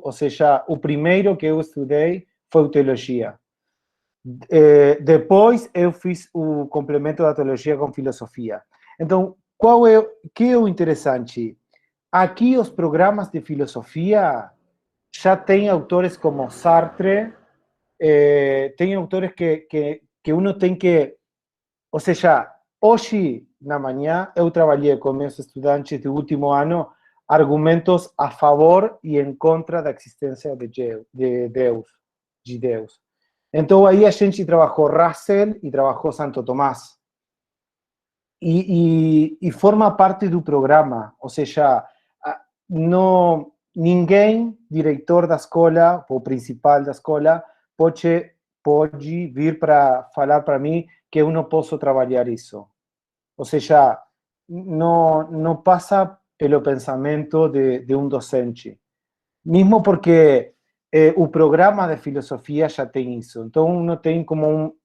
Ou seja, o primeiro que eu estudei foi teologia. Depois eu fiz o complemento da teologia com filosofia. Então, que é o interessante? Aqui os programas de filosofia já tem autores como Sartre, tem autores que uno tem que... Ou seja, hoje na manhã eu trabalhei com meus estudantes do último ano argumentos a favor e em contra da existência de Deus. Então aí a gente trabalhou Russell e trabalhou Santo Tomás. E forma parte do programa, ou seja, não... Ninguém, diretor da escola, ou principal da escola, pode vir para falar para mim que eu não posso trabalhar isso. Ou seja, não passa pelo pensamento de um docente. Mesmo porque o programa de filosofia já tem isso. Então, não tem como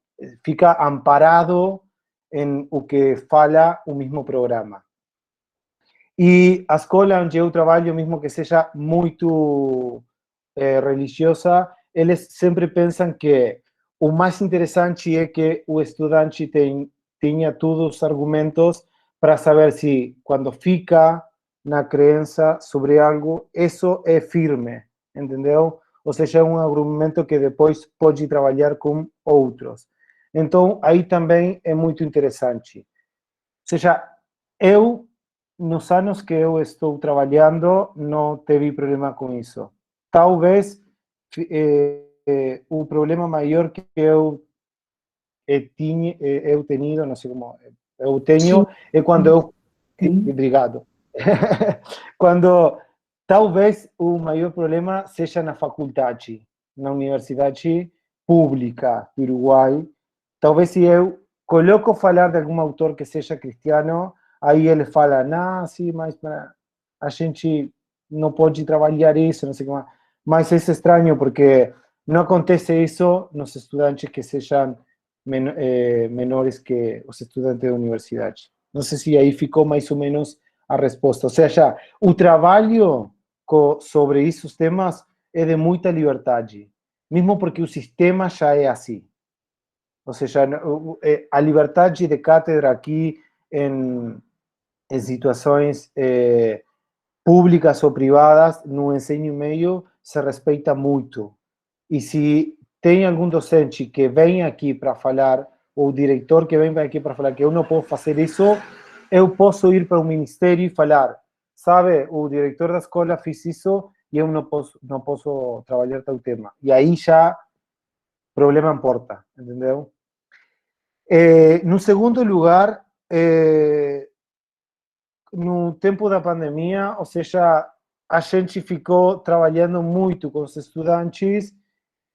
fica amparado em o que fala o mesmo programa. E a escola onde eu trabalho, mesmo que seja muito religiosa, eles sempre pensam que o mais interessante é que o estudante tenha todos os argumentos para saber se, quando fica na crença sobre algo, isso é firme, entendeu? Ou seja, é um argumento que depois pode trabalhar com outros. Então, aí também é muito interessante. Ou seja, eu, nos anos que eu estou trabalhando, não tive problema com isso. Talvez o problema maior que eu tenido, não sei como, eu tenho, é quando eu... Obrigado. Quando talvez o maior problema seja na faculdade, na universidade pública do Uruguai. Talvez se eu coloco falar de algum autor que seja cristiano, aí ele fala, não, sim, mas a gente não pode trabalhar isso, não sei como. Mas é estranho porque não acontece isso nos estudantes que sejam menores que os estudantes da universidade. Não sei se aí ficou mais ou menos a resposta. Ou seja, o trabalho sobre esses temas é de muita liberdade, mesmo porque o sistema já é assim. Ou seja, a liberdade de cátedra aqui em situações públicas ou privadas, no ensino médio, se respeita muito. E se tem algum docente que vem aqui para falar, ou o diretor que vem aqui para falar que eu não posso fazer isso, eu posso ir para o ministério e falar, sabe, o diretor da escola fez isso e eu não posso trabalhar tal tema. E aí já problema importa, entendeu? No segundo lugar, no tempo da pandemia, ou seja, a gente ficou trabalhando muito com os estudantes,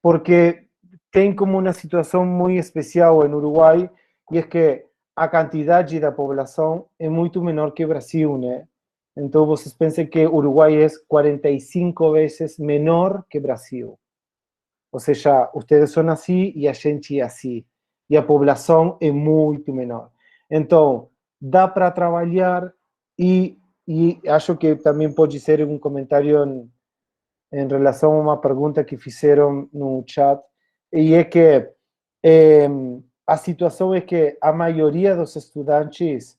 porque tem como uma situação muito especial no Uruguai, e é que a quantidade da população é muito menor que o Brasil, né? Então, vocês pensem que Uruguai é 45 vezes menor que Brasil. Ou seja, vocês são assim e a gente é assim. E a população é muito menor. Então, dá para trabalhar e acho que também pode ser um comentário em relação a uma pergunta que fizeram no chat, e é que a situação é que a maioria dos estudantes,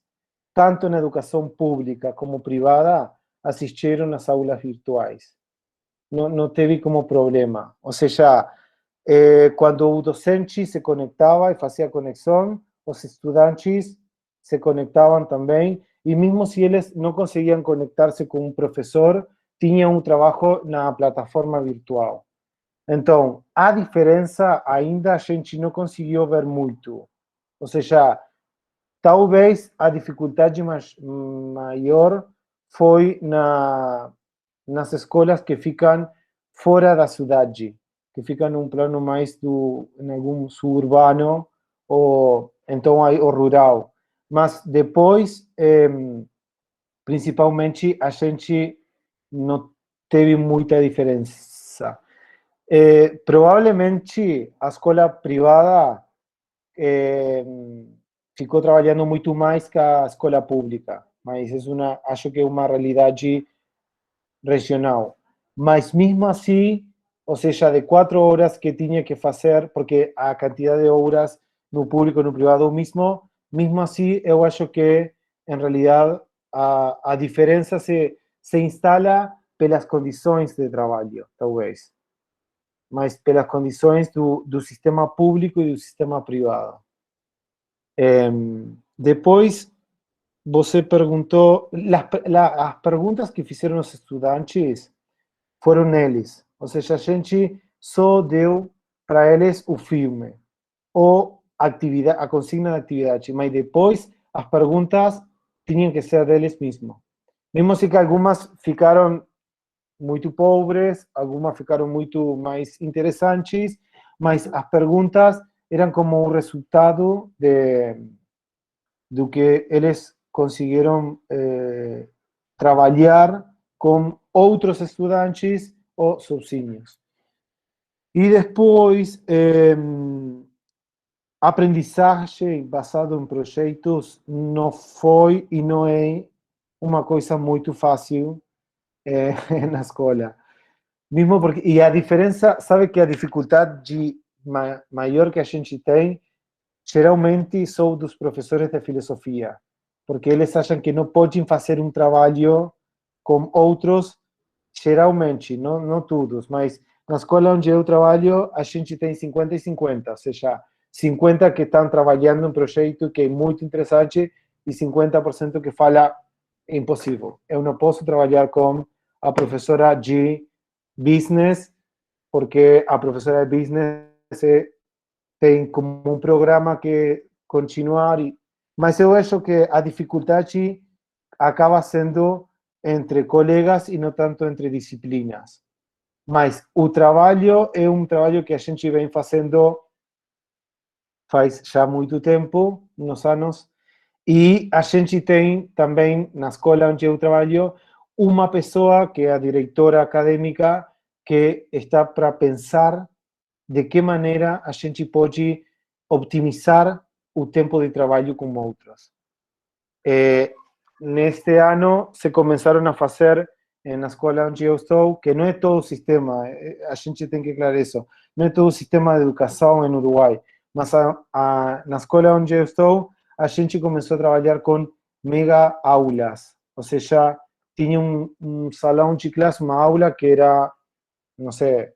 tanto na educação pública como privada, assistiram às aulas virtuais. Não teve como problema. Ou seja, quando o docente se conectava e fazia conexão, os estudantes se conectavam também, e mesmo se eles não conseguiam conectar-se com um professor, tinham um trabalho na plataforma virtual. Então, a diferença ainda a gente não conseguiu ver muito. Ou seja, talvez a dificuldade maior foi nas escolas que ficam fora da cidade, que ficam num plano mais em algum suburbano ou então aí o rural. Mas depois, principalmente, a gente não teve muita diferença. Provavelmente a escola privada ficou trabalhando muito mais que a escola pública, mas acho que é uma realidade regional. Mas mesmo assim, ou seja, de 4 horas que tinha que fazer, porque a quantidade de horas no público e no privado mesmo assim, eu acho que, em realidade, a diferença se instala pelas condições de trabalho, talvez, mas pelas condições do sistema público e do sistema privado. Depois, você perguntou, as perguntas que fizeram os estudantes foram eles, ou seja, a gente só deu para eles o filme, ou a consigna de atividade, mas depois as perguntas tinham que ser deles mesmos. Mesmo se que algumas ficaram muito pobres, algumas ficaram muito mais interessantes, mas as perguntas eram como um resultado do que eles conseguiram trabalhar com outros estudantes ou sozinhos. E depois, aprendizagem basada em projetos não foi e não é uma coisa muito fácil na escola. Mesmo porque, e a diferença, sabe que a dificuldade maior que a gente tem, geralmente são dos professores de filosofia, porque eles acham que não podem fazer um trabalho com outros, geralmente, não todos, mas na escola onde eu trabalho, a gente tem 50 e 50, ou seja, 50 que estão trabalhando em um projeto que é muito interessante e 50% que fala é impossível. Eu não posso trabalhar com a professora de business, porque a professora de business tem como um programa que continuar, mas eu acho que a dificuldade acaba sendo entre colegas e não tanto entre disciplinas. Mas o trabalho é um trabalho que a gente vem fazendo faz já muito tempo, uns anos, e a gente tem também, na escola onde eu trabalho, uma pessoa que é a diretora acadêmica que está para pensar de que maneira a gente pode optimizar o tempo de trabalho com outros. Neste ano se começaram a fazer na escola onde eu estou, que não é todo o sistema, a gente tem que aclarar isso, não é todo o sistema de educação em Uruguai, mas na escola onde eu estou, a gente começou a trabalhar com mega aulas, ou seja, tinha um salão de classe, uma aula que era, não sei,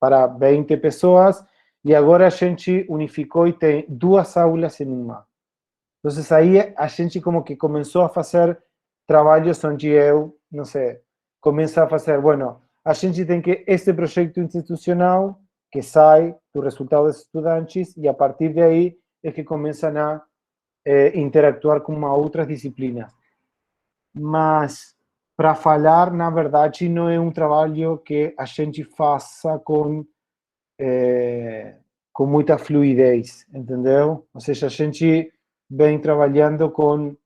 para 20 pessoas, e agora a gente unificou e tem 2 aulas em uma. Então, aí a gente como que começou a fazer trabalhos onde eu, não sei, começo a fazer, bueno, a gente tem que este projeto institucional que sai do resultado dos estudantes e a partir de aí é que começam a interactuar com outras disciplinas. Mas, para falar, na verdade, não é um trabalho que a gente faça com muita fluidez, entendeu? Ou seja, a gente vem trabalhando com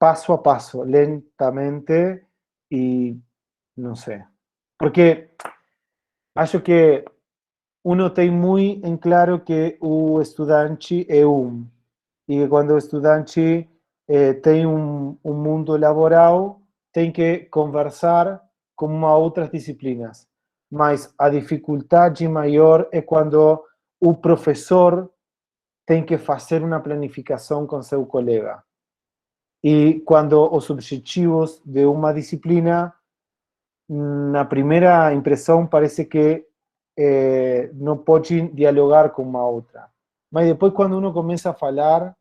passo a passo, lentamente, e não sei. Porque acho que uno tem muito em claro que o estudante é e que quando o estudante tem mundo laboral, tem que conversar com outras disciplinas. Mas a dificuldade maior é quando o professor tem que fazer uma planificação com seu colega. E quando os objetivos de uma disciplina, na primeira impressão, parece que não pode dialogar com uma outra. Mas depois, quando uno começa a falar,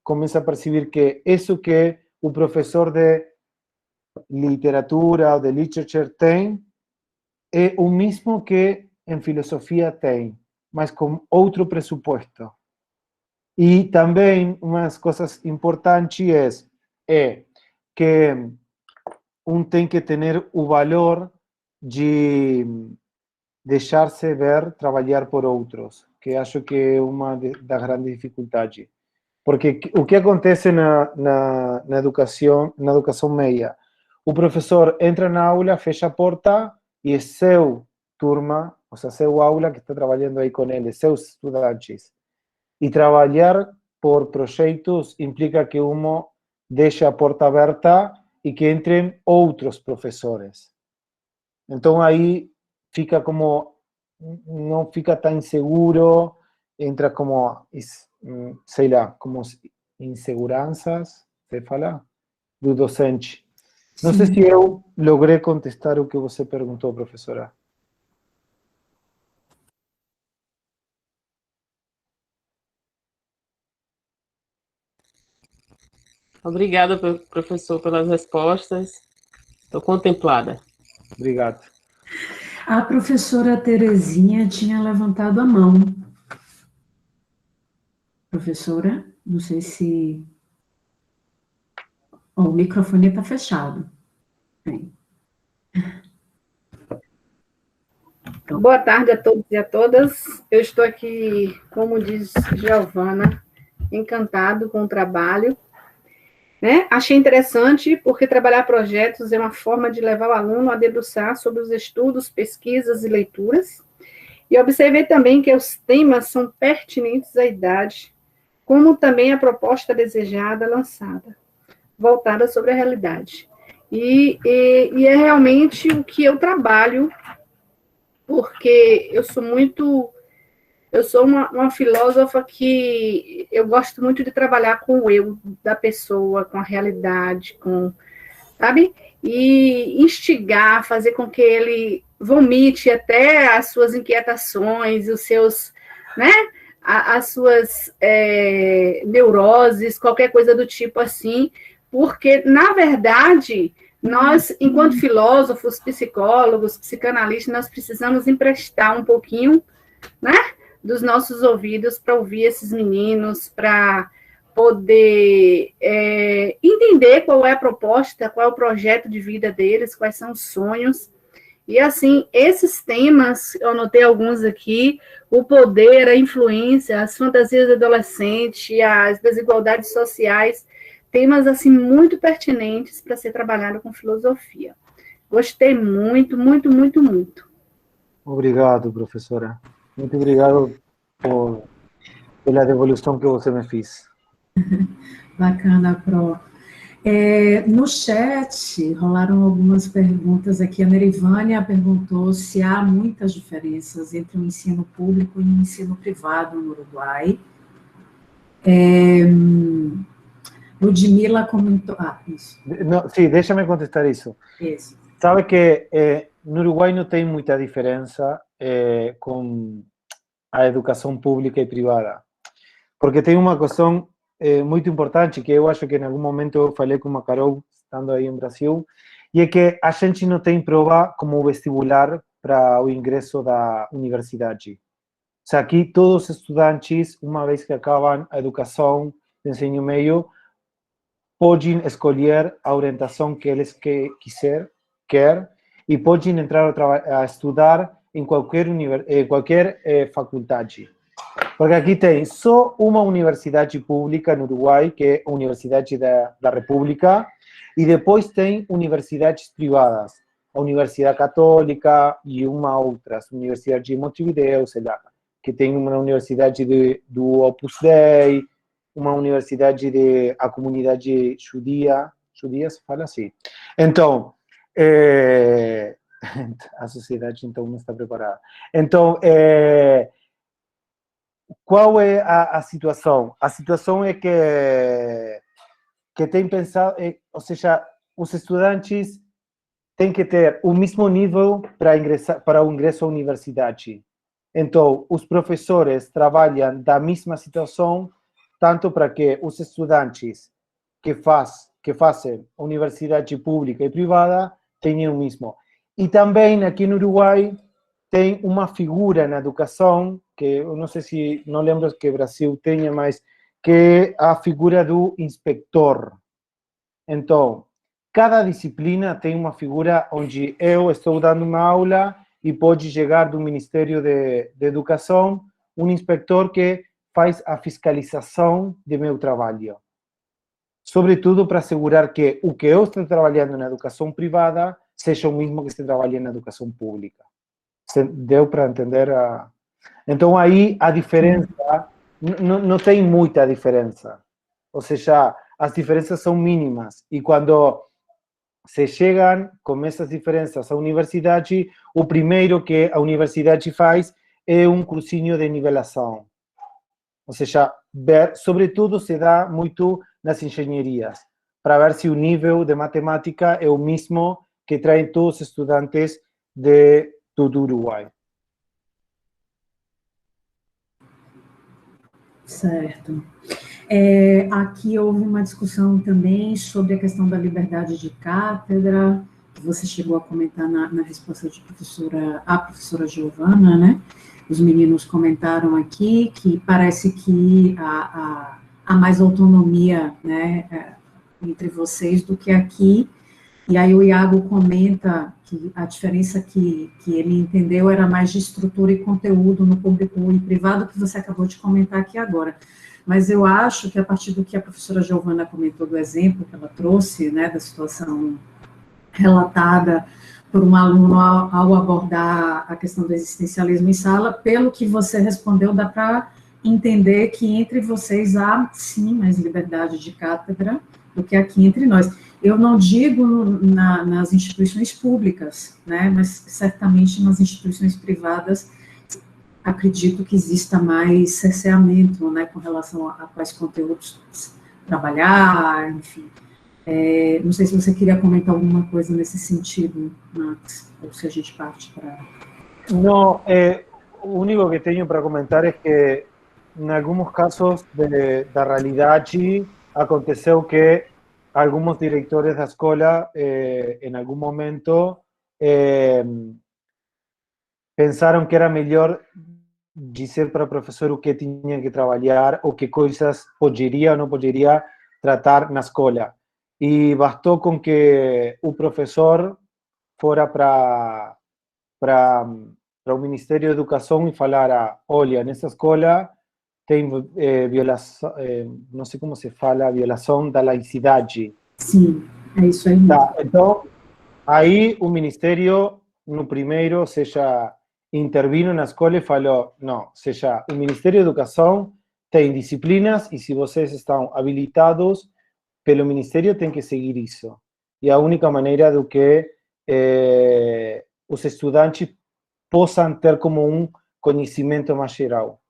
começa a perceber que isso que o professor de literatura ou de literature tem é o mesmo que em filosofia tem, mas com outro pressuposto. E também, umas coisas importantes é que tem que ter o valor de deixar-se ver trabalhar por outros, que acho que é uma das grandes dificuldades. Porque o que acontece na educação média? O professor entra na aula, fecha a porta e é seu turma, ou seja, seu aula que está trabalhando aí com ele, seus estudantes. E trabalhar por projetos implica que uno deixe a porta aberta e que entrem outros professores. Então aí fica como, não fica tão inseguro, entra como, sei lá, como inseguranças, você fala, do docente. Não sei se eu logrei contestar o que você perguntou, professora. Obrigada, professor, pelas respostas. Estou contemplada. Obrigado. A professora Terezinha tinha levantado a mão. Professora, não sei se... Oh, o microfone está fechado. Bem. Boa tarde a todos e a todas. Eu estou aqui, como diz Giovana, encantado com o trabalho. Né? Achei interessante porque trabalhar projetos é uma forma de levar o aluno a debruçar sobre os estudos, pesquisas e leituras. E observei também que os temas são pertinentes à idade, como também a proposta desejada lançada, voltada sobre a realidade. E é realmente o que eu trabalho, porque eu sou uma filósofa que eu gosto muito de trabalhar com o eu da pessoa, com a realidade, sabe? E instigar, fazer com que ele vomite até as suas inquietações, os seus, né? As suas neuroses, qualquer coisa do tipo assim, porque, na verdade, nós, enquanto filósofos, psicólogos, psicanalistas, nós precisamos emprestar um pouquinho, né, dos nossos ouvidos para ouvir esses meninos, para poder entender qual é a proposta, qual é o projeto de vida deles, quais são os sonhos. E, assim, esses temas, eu anotei alguns aqui, o poder, a influência, as fantasias adolescentes, as desigualdades sociais, temas, assim, muito pertinentes para ser trabalhado com filosofia. Gostei muito, muito, muito, muito. Obrigado, professora. Muito obrigado pela devolução que você me fez. Bacana, Pro. No chat, rolaram algumas perguntas aqui. A Nerivânia perguntou se há muitas diferenças entre o ensino público e o ensino privado no Uruguai. Ludmila comentou... isso. Não, sim, deixa-me contestar isso. Isso. Sabe que no Uruguai não tem muita diferença com a educação pública e privada. Porque tem uma questão muito importante, que eu acho que em algum momento eu falei com a Carol, estando aí em Brasil, e é que a gente não tem prova como vestibular para o ingresso da universidade. Ou seja, aqui todos os estudantes, uma vez que acabam a educação de ensino médio, podem escolher a orientação que eles querem e podem entrar a estudar em qualquer faculdade. Porque aqui tem só uma universidade pública no Uruguai, que é a Universidade da República, e depois tem universidades privadas, a Universidade Católica e uma outra, a Universidade de Montevideo, sei lá, que tem uma universidade do Opus Dei, uma universidade a comunidade judia se fala assim. Então, a sociedade então não está preparada. Então, qual é a situação? A situação é que tem pensado, ou seja, os estudantes têm que ter o mesmo nível para o ingresso à universidade. Então, os professores trabalham da mesma situação, tanto para que os estudantes que fazem universidade pública e privada tenham o mesmo. E também aqui no Uruguai tem uma figura na educação, que eu não sei se, não lembro que o Brasil tenha, mas que é a figura do inspetor. Então, cada disciplina tem uma figura onde eu estou dando uma aula e pode chegar do Ministério de Educação um inspetor que faz a fiscalização de meu trabalho. Sobretudo para assegurar que o que eu estou trabalhando na educação privada seja o mesmo que estou trabalhando na educação pública. Deu para entender? Então, aí a diferença, não tem muita diferença. Ou seja, as diferenças são mínimas. E quando se chegam com essas diferenças à universidade, o primeiro que a universidade faz é um cursinho de nivelação. Ou seja, sobretudo se dá muito nas engenharias, para ver se o nível de matemática é o mesmo que traem todos os estudantes de todo o Uruguai. Certo. Aqui houve uma discussão também sobre a questão da liberdade de cátedra, que você chegou a comentar na resposta à professora Giovana, né? Os meninos comentaram aqui que parece que há mais autonomia, né, entre vocês do que aqui. E aí o Iago comenta que a diferença que ele entendeu era mais de estrutura e conteúdo no público e privado, que você acabou de comentar aqui agora. Mas eu acho que a partir do que a professora Giovana comentou, do exemplo que ela trouxe, né, da situação relatada por um aluno ao abordar a questão do existencialismo em sala, pelo que você respondeu, dá para entender que entre vocês há, sim, mais liberdade de cátedra do que aqui entre nós. Eu não digo nas instituições públicas, né, mas certamente nas instituições privadas, acredito que exista mais cerceamento, né, com relação a quais conteúdos trabalhar, enfim. Não sei se você queria comentar alguma coisa nesse sentido, Max, ou se a gente parte para... Não, o único que tenho para comentar é que, em alguns casos da realidade, aconteceu que algunos directores da escola, en algún momento, pensaron que era melhor dizer para o professor o que tinha que trabalhar ou que coisas poderia ou não poderia tratar na escola. E bastou com que o professor fora para o Ministério da Educação e falara: olha, nessa escola tem violação, não sei como se fala, violação da laicidade. Sim, é isso aí. Tá, então, aí o Ministério, no primeiro, ou seja, intervindo na escola e falou: não, ou seja, o Ministério da Educação tem disciplinas e se vocês estão habilitados pelo Ministério, tem que seguir isso. E a única maneira do que os estudantes possam ter como um conhecimento mais geral.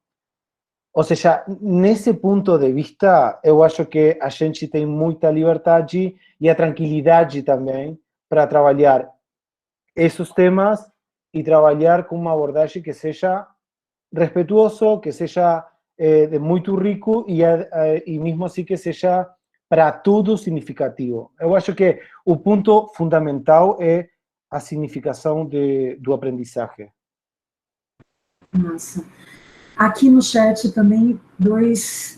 Ou seja, nesse ponto de vista, eu acho que a gente tem muita liberdade e a tranquilidade também para trabalhar esses temas e trabalhar com uma abordagem que seja respetuoso, que seja muito rico e mesmo assim que seja para tudo significativo. Eu acho que o ponto fundamental é a significação do aprendizagem. Massa. Aqui no chat também dois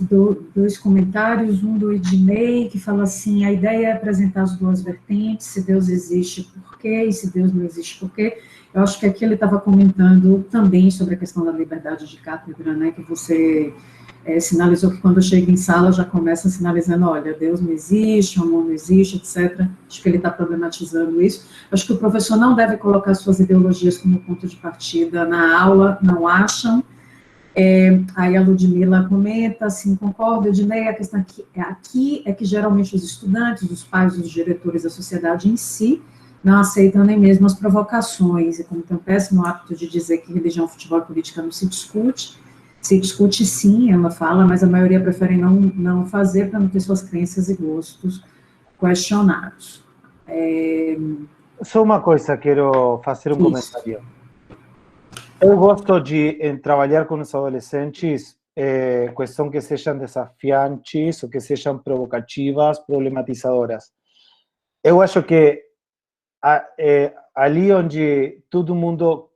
comentários, um do Ednei, que fala assim, a ideia é apresentar as duas vertentes, se Deus existe, por quê? E se Deus não existe, por quê? Eu acho que aqui ele estava comentando também sobre a questão da liberdade de cátedra, né, que você sinalizou que quando chega em sala já começa sinalizando, olha, Deus não existe, o amor não existe, etc. Acho que ele está problematizando isso. Acho que o professor não deve colocar suas ideologias como ponto de partida na aula, não acham? Aí a Ludmila comenta, assim, concordo, Ednei, a questão aqui é que geralmente os estudantes, os pais, os diretores, a sociedade em si, não aceitam nem mesmo as provocações, e como tem um péssimo hábito de dizer que religião, futebol e política não se discute sim, ela fala, mas a maioria prefere não fazer para não ter suas crenças e gostos questionados. Só uma coisa, quero fazer um comentário. Eu gosto de trabalhar com os adolescentes, questão que sejam desafiantes ou que sejam provocativas, problematizadoras. Eu acho que ali onde todo mundo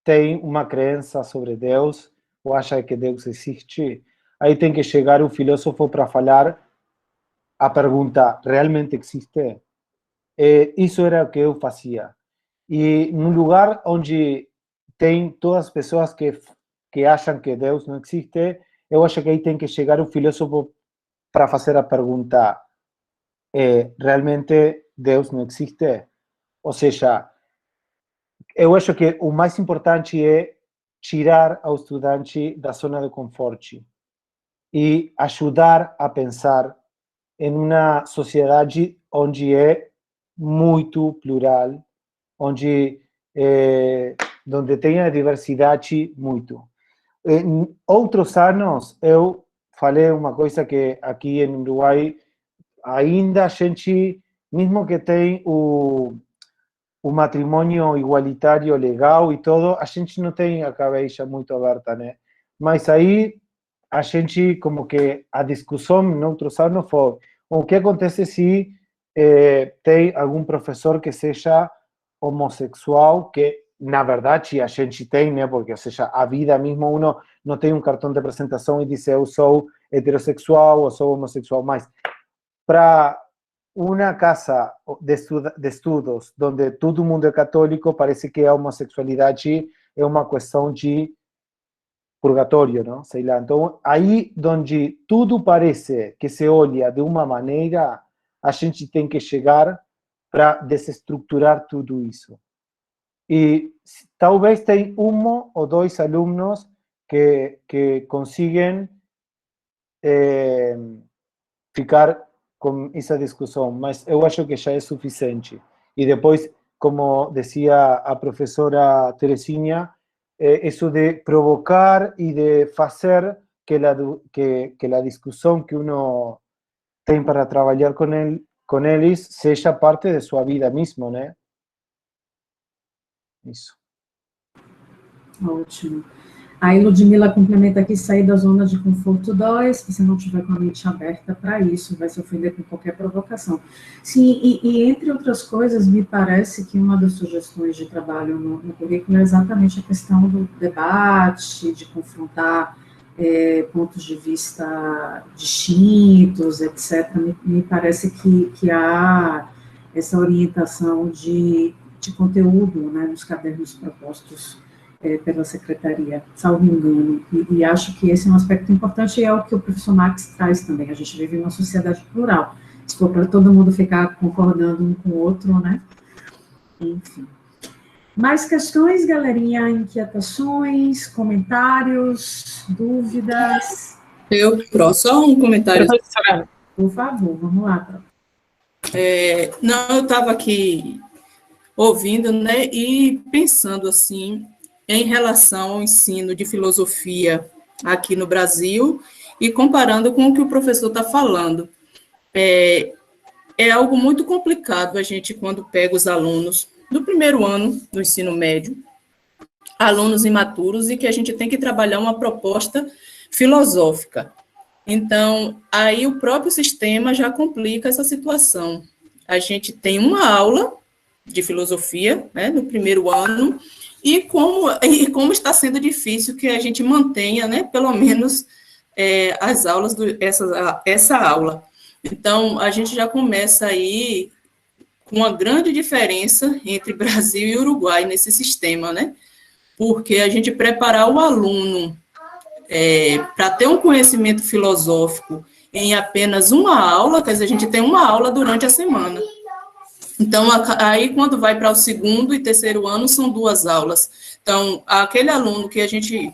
tem uma crença sobre Deus, ou acha que Deus existe, aí tem que chegar um filósofo para falar a pergunta, realmente existe? Isso era o que eu fazia. E num lugar onde tem todas as pessoas que acham que Deus não existe, eu acho que aí tem que chegar um filósofo para fazer a pergunta, realmente Deus não existe? Ou seja, eu acho que o mais importante é tirar ao estudante da zona de conforto e ajudar a pensar em uma sociedade onde é muito plural, onde tem a diversidade muito. Em outros anos, eu falei uma coisa que aqui em Uruguai, ainda a gente, mesmo que tem o matrimônio igualitário legal e tudo, a gente não tem a cabeça muito aberta, né? Mas aí a gente, como que a discussão em outros anos foi o que acontece se tem algum professor que seja homossexual, que na verdade a gente tem, né? Porque, ou seja, a vida mesmo, uno não tem um cartão de apresentação e diz eu sou heterossexual ou sou homossexual, mas para uma casa de estudos onde todo mundo é católico, parece que a homossexualidade é uma questão de purgatório, não? Sei lá. Então, aí onde tudo parece que se olha de uma maneira, a gente tem que chegar para desestruturar tudo isso. E talvez tem um ou dois alunos que conseguem ficar com essa discussão, mas eu acho que já é suficiente. E depois, como dizia a professora Teresinha, isso de provocar e de fazer que a discussão que uno tem para trabalhar com eles seja parte de sua vida mesmo, né? Isso. Ótimo. Aí Ludmila complementa aqui, sair da zona de conforto dói, se você não tiver com a mente aberta para isso, vai se ofender com qualquer provocação. Sim, e entre outras coisas, me parece que uma das sugestões de trabalho no currículo é exatamente a questão do debate, de confrontar pontos de vista distintos, etc. Me parece que há essa orientação de conteúdo, né, nos cadernos propostos pela secretaria, salvo engano, e acho que esse é um aspecto importante e é o que o professor Max traz também. A gente vive em uma sociedade plural. Se for para todo mundo ficar concordando um com o outro, né? Enfim. Mais questões, galerinha? Inquietações, comentários, dúvidas? Só um comentário. Por favor, vamos lá. Não, eu estava aqui ouvindo, né, e pensando assim, em relação ao ensino de filosofia aqui no Brasil e comparando com o que o professor está falando. É algo muito complicado a gente, quando pega os alunos do primeiro ano do ensino médio, alunos imaturos, e que a gente tem que trabalhar uma proposta filosófica. Então, aí o próprio sistema já complica essa situação. A gente tem uma aula de filosofia, né, no primeiro ano, e como está sendo difícil que a gente mantenha, né, pelo menos as aulas, essa aula. Então, a gente já começa aí com uma grande diferença entre Brasil e Uruguai nesse sistema, né? Porque a gente preparar o aluno para ter um conhecimento filosófico em apenas uma aula, quer dizer, a gente tem uma aula durante a semana. Então, aí quando vai para o segundo e terceiro ano, são 2 aulas. Então, aquele aluno que a gente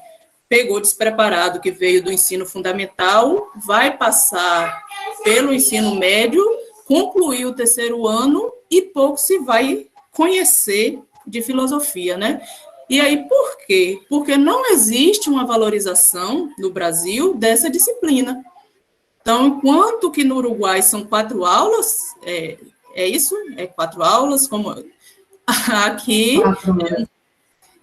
pegou despreparado, que veio do ensino fundamental, vai passar pelo ensino médio, concluir o terceiro ano e pouco se vai conhecer de filosofia, né? E aí, por quê? Porque não existe uma valorização no Brasil dessa disciplina. Então, enquanto que no Uruguai são 4 aulas, é isso? 4 aulas, como aqui.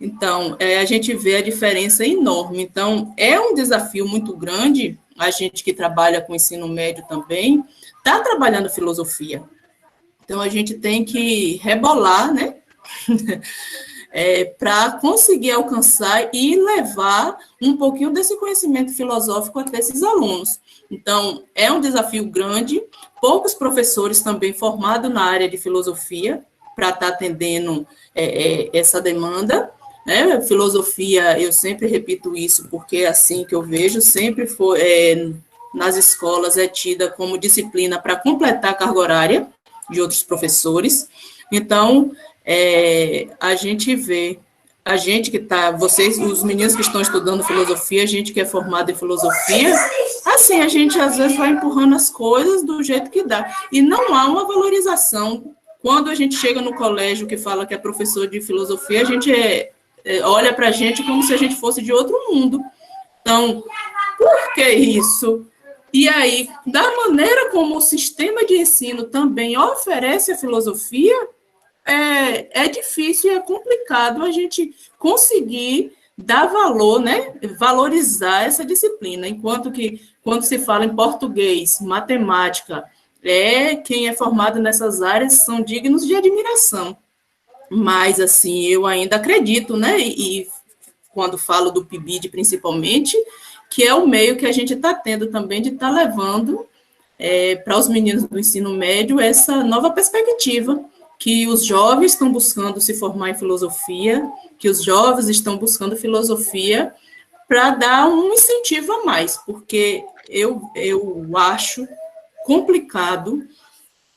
Então, a gente vê a diferença enorme. Então, é um desafio muito grande, a gente que trabalha com ensino médio também, está trabalhando filosofia. Então, a gente tem que rebolar, né? Para conseguir alcançar e levar um pouquinho desse conhecimento filosófico até esses alunos. Então, é um desafio grande, poucos professores também formados na área de filosofia para estar atendendo essa demanda, né? Filosofia, eu sempre repito isso, porque é assim que eu vejo, sempre foi, nas escolas é tida como disciplina para completar a carga horária de outros professores. Então, a gente vê, a gente que está, vocês, os meninos que estão estudando filosofia, a gente que é formado em filosofia, assim, a gente às vezes vai empurrando as coisas do jeito que dá. E não há uma valorização. Quando a gente chega no colégio que fala que é professor de filosofia, a gente olha para a gente como se a gente fosse de outro mundo. Então, por que isso? E aí, da maneira como o sistema de ensino também oferece a filosofia, é difícil e é complicado a gente conseguir dar valor, né? Valorizar essa disciplina, enquanto que, quando se fala em português, matemática, quem é formado nessas áreas são dignos de admiração. Mas, assim, eu ainda acredito, né? E quando falo do PIBID, principalmente, que é o meio que a gente está tendo também de estar levando para os meninos do ensino médio essa nova perspectiva, que os jovens estão buscando se formar em filosofia, que os jovens estão buscando filosofia para dar um incentivo a mais, porque eu acho complicado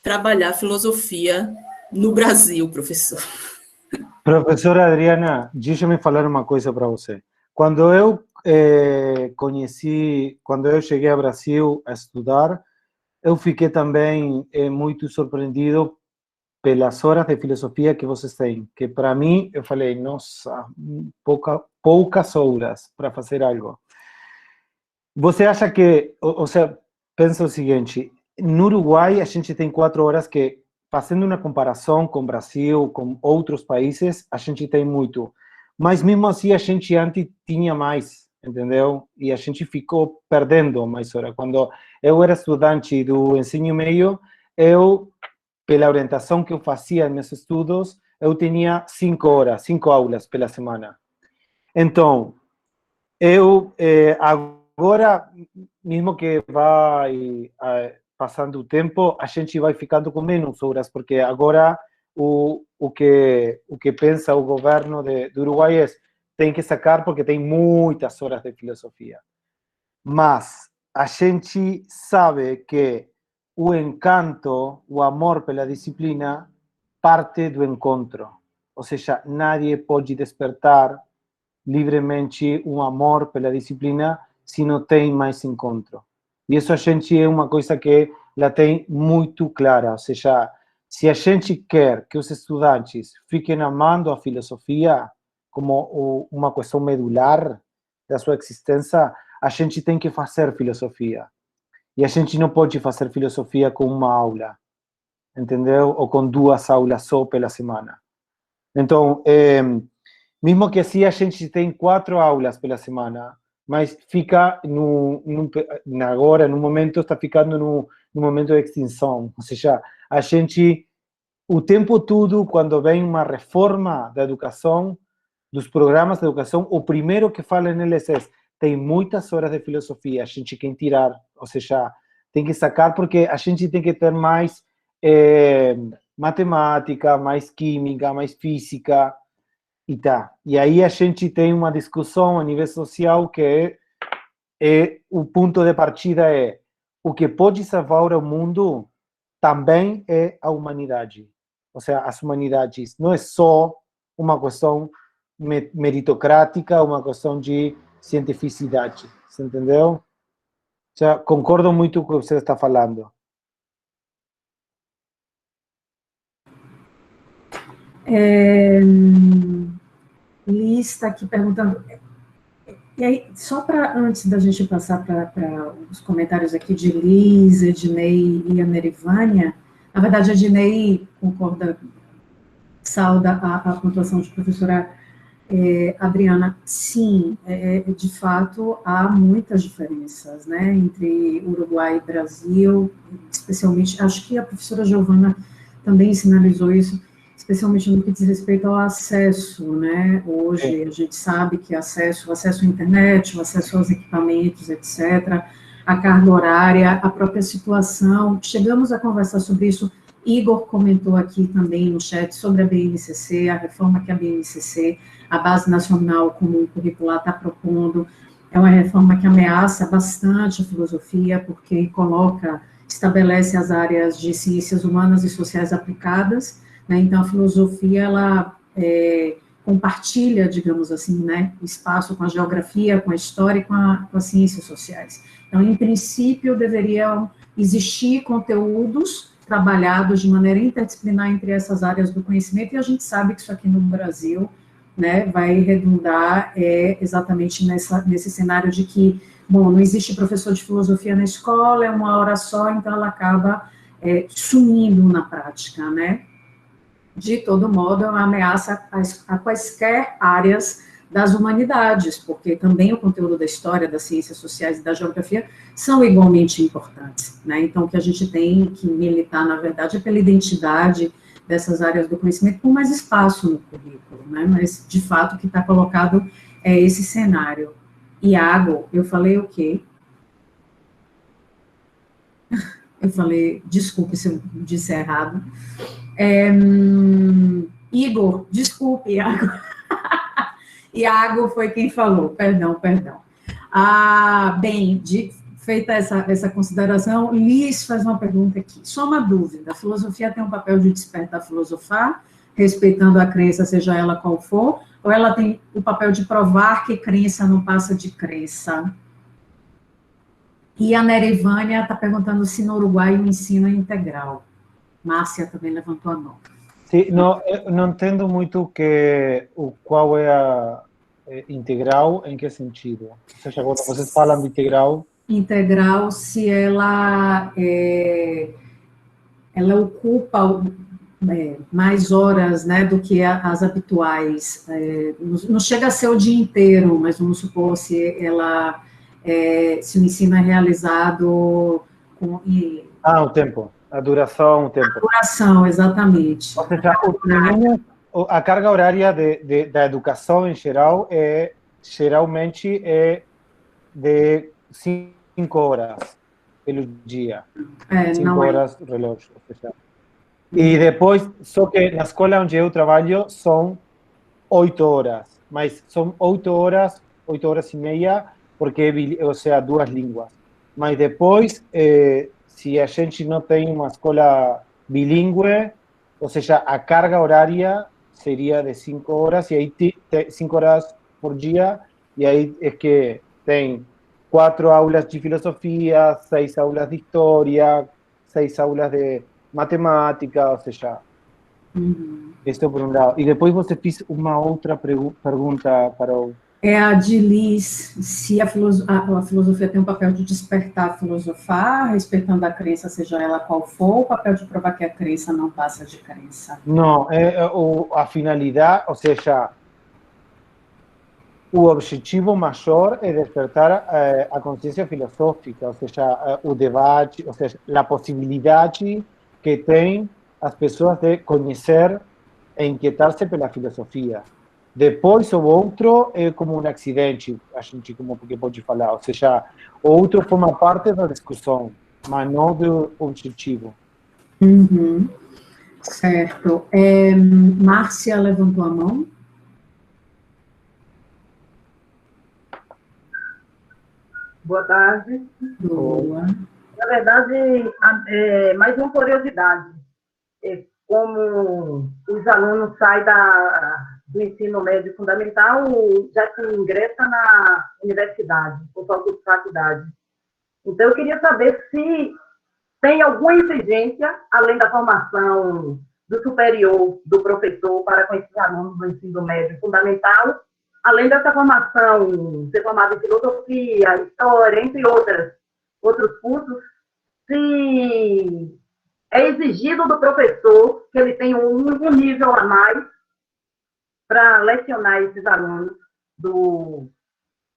trabalhar filosofia no Brasil, professor. Professora Adriana, deixa-me falar uma coisa para você. Quando eu quando eu cheguei ao Brasil a estudar, eu fiquei também muito surpreendido pelas horas de filosofia que vocês têm, que para mim, eu falei, nossa, poucas horas para fazer algo. Você acha que, ou seja, pensa o seguinte, no Uruguai a gente tem 4 horas que, fazendo uma comparação com o Brasil, com outros países, a gente tem muito. Mas mesmo assim a gente antes tinha mais, entendeu? E a gente ficou perdendo mais horas. Quando eu era estudante do ensino médio, pela orientação que eu fazia nos meus estudos, eu tinha 5 horas, 5 aulas pela semana. Então, agora, mesmo que vai passando o tempo, a gente vai ficando com menos horas, porque agora o que pensa o governo do Uruguai é tem que sacar porque tem muitas horas de filosofia. Mas a gente sabe que o encanto, o amor pela disciplina parte do encontro. Ou seja, nadie pode despertar livremente um amor pela disciplina se não tem mais encontro. E isso a gente é uma coisa que ela tem muito clara. Ou seja, se a gente quer que os estudantes fiquem amando a filosofia como uma questão medular da sua existência, a gente tem que fazer filosofia. E a gente não pode fazer filosofia com uma aula, entendeu? Ou com 2 aulas só pela semana. Então, mesmo que assim a gente tem 4 aulas pela semana, mas fica agora, no momento, está ficando no momento de extinção. Ou seja, a gente, o tempo todo, quando vem uma reforma da educação, dos programas de educação, o primeiro que fala neles é: tem muitas horas de filosofia, a gente tem que tirar, ou seja, tem que sacar, porque a gente tem que ter mais matemática, mais química, mais física, e tá. E aí a gente tem uma discussão a nível social que o ponto de partida é: o que pode salvar o mundo também é a humanidade. Ou seja, as humanidades. Não é só uma questão meritocrática, uma questão de cientificidade. Você entendeu? O sea, concordo muito com o que você está falando. Liz está aqui perguntando. E aí, só para antes da gente passar para os comentários aqui de Liz, Ednei e a Nerivânia, na verdade, a Ednei concorda, sauda a pontuação de professora Adriana. Sim, de fato, há muitas diferenças, né, entre Uruguai e Brasil, especialmente, acho que a professora Giovana também sinalizou isso, especialmente no que diz respeito ao acesso, né? Hoje a gente sabe que o acesso à internet, o acesso aos equipamentos, etc., a carga horária, a própria situação. Chegamos a conversar sobre isso. Igor comentou aqui também no chat sobre a BNCC, a reforma que a BNCC, a Base Nacional Comum Curricular, está propondo. É uma reforma que ameaça bastante a filosofia, porque estabelece as áreas de ciências humanas e sociais aplicadas, né? Então, a filosofia, ela compartilha, digamos assim, né, o espaço com a geografia, com a história e com as ciências sociais. Então, em princípio, deveriam existir conteúdos trabalhados de maneira interdisciplinar entre essas áreas do conhecimento, e a gente sabe que isso aqui no Brasil, né, vai redundar exatamente nesse cenário de que, bom, não existe professor de filosofia na escola, é uma hora só, então ela acaba sumindo na prática, né? De todo modo, é uma ameaça a quaisquer áreas das humanidades, porque também o conteúdo da história, das ciências sociais e da geografia são igualmente importantes, né? Então, o que a gente tem que militar, na verdade, é pela identidade dessas áreas do conhecimento com mais espaço no currículo, né? Mas, de fato, o que está colocado é esse cenário. Iago, eu falei o quê? Eu falei, desculpe se eu disse errado. Igor, desculpe, Iago. Iago foi quem falou, perdão. Bem, feita essa consideração, Liz faz uma pergunta aqui. Só uma dúvida: a filosofia tem um papel de despertar filosofar, respeitando a crença, seja ela qual for, ou ela tem o papel de provar que crença não passa de crença? E a Nerivânia está perguntando se no Uruguai o ensino é integral. Márcia também levantou a mão. Sim, não entendo muito qual é a integral, em que sentido? Ou seja, quando vocês falam de integral... Integral, se ela ocupa mais horas, né, do que as habituais. Não chega a ser o dia inteiro, mas vamos supor se o ensino é realizado com... o tempo. A duração, o tempo. A duração, exatamente. Ou seja, a carga horária da educação em geral geralmente é de 5 horas pelo dia. 5 horas relógio. Ou seja. E depois, só que na escola onde eu trabalho são 8 horas, mas são 8 horas e meia, porque ou seja, 2 línguas. Mas depois... se a gente não tem uma escola bilíngue, ou seja, a carga horária seria de 5 horas, e aí 5 horas por dia, e aí é que tem 4 aulas de filosofia, 6 aulas de história, 6 aulas de matemática, ou seja, isso por um lado. E depois você fez uma outra pergunta para o... É a de Liz, se a filosofia tem um papel de despertar, filosofar, respeitando a crença, seja ela qual for, o papel de provar que a crença não passa de crença. Não, a finalidade, ou seja, o objetivo maior é despertar a consciência filosófica, ou seja, o debate, ou seja, a possibilidade que tem as pessoas de conhecer e inquietar-se pela filosofia. Depois, o outro é como um acidente, a gente como que pode falar. Ou seja, o outro forma parte da discussão, mas não do objetivo. Uhum. Certo. Márcia levantou a mão. Boa tarde. Boa. Na verdade, mais uma curiosidade. Como os alunos saem do ensino médio fundamental, já se ingressa na universidade, ou faculdade. Então, eu queria saber se tem alguma exigência, além da formação do superior, do professor, para com esses alunos do ensino médio fundamental, além dessa formação, ser formado em filosofia, história, entre outros cursos, se é exigido do professor que ele tenha um nível a mais para lecionar esses alunos do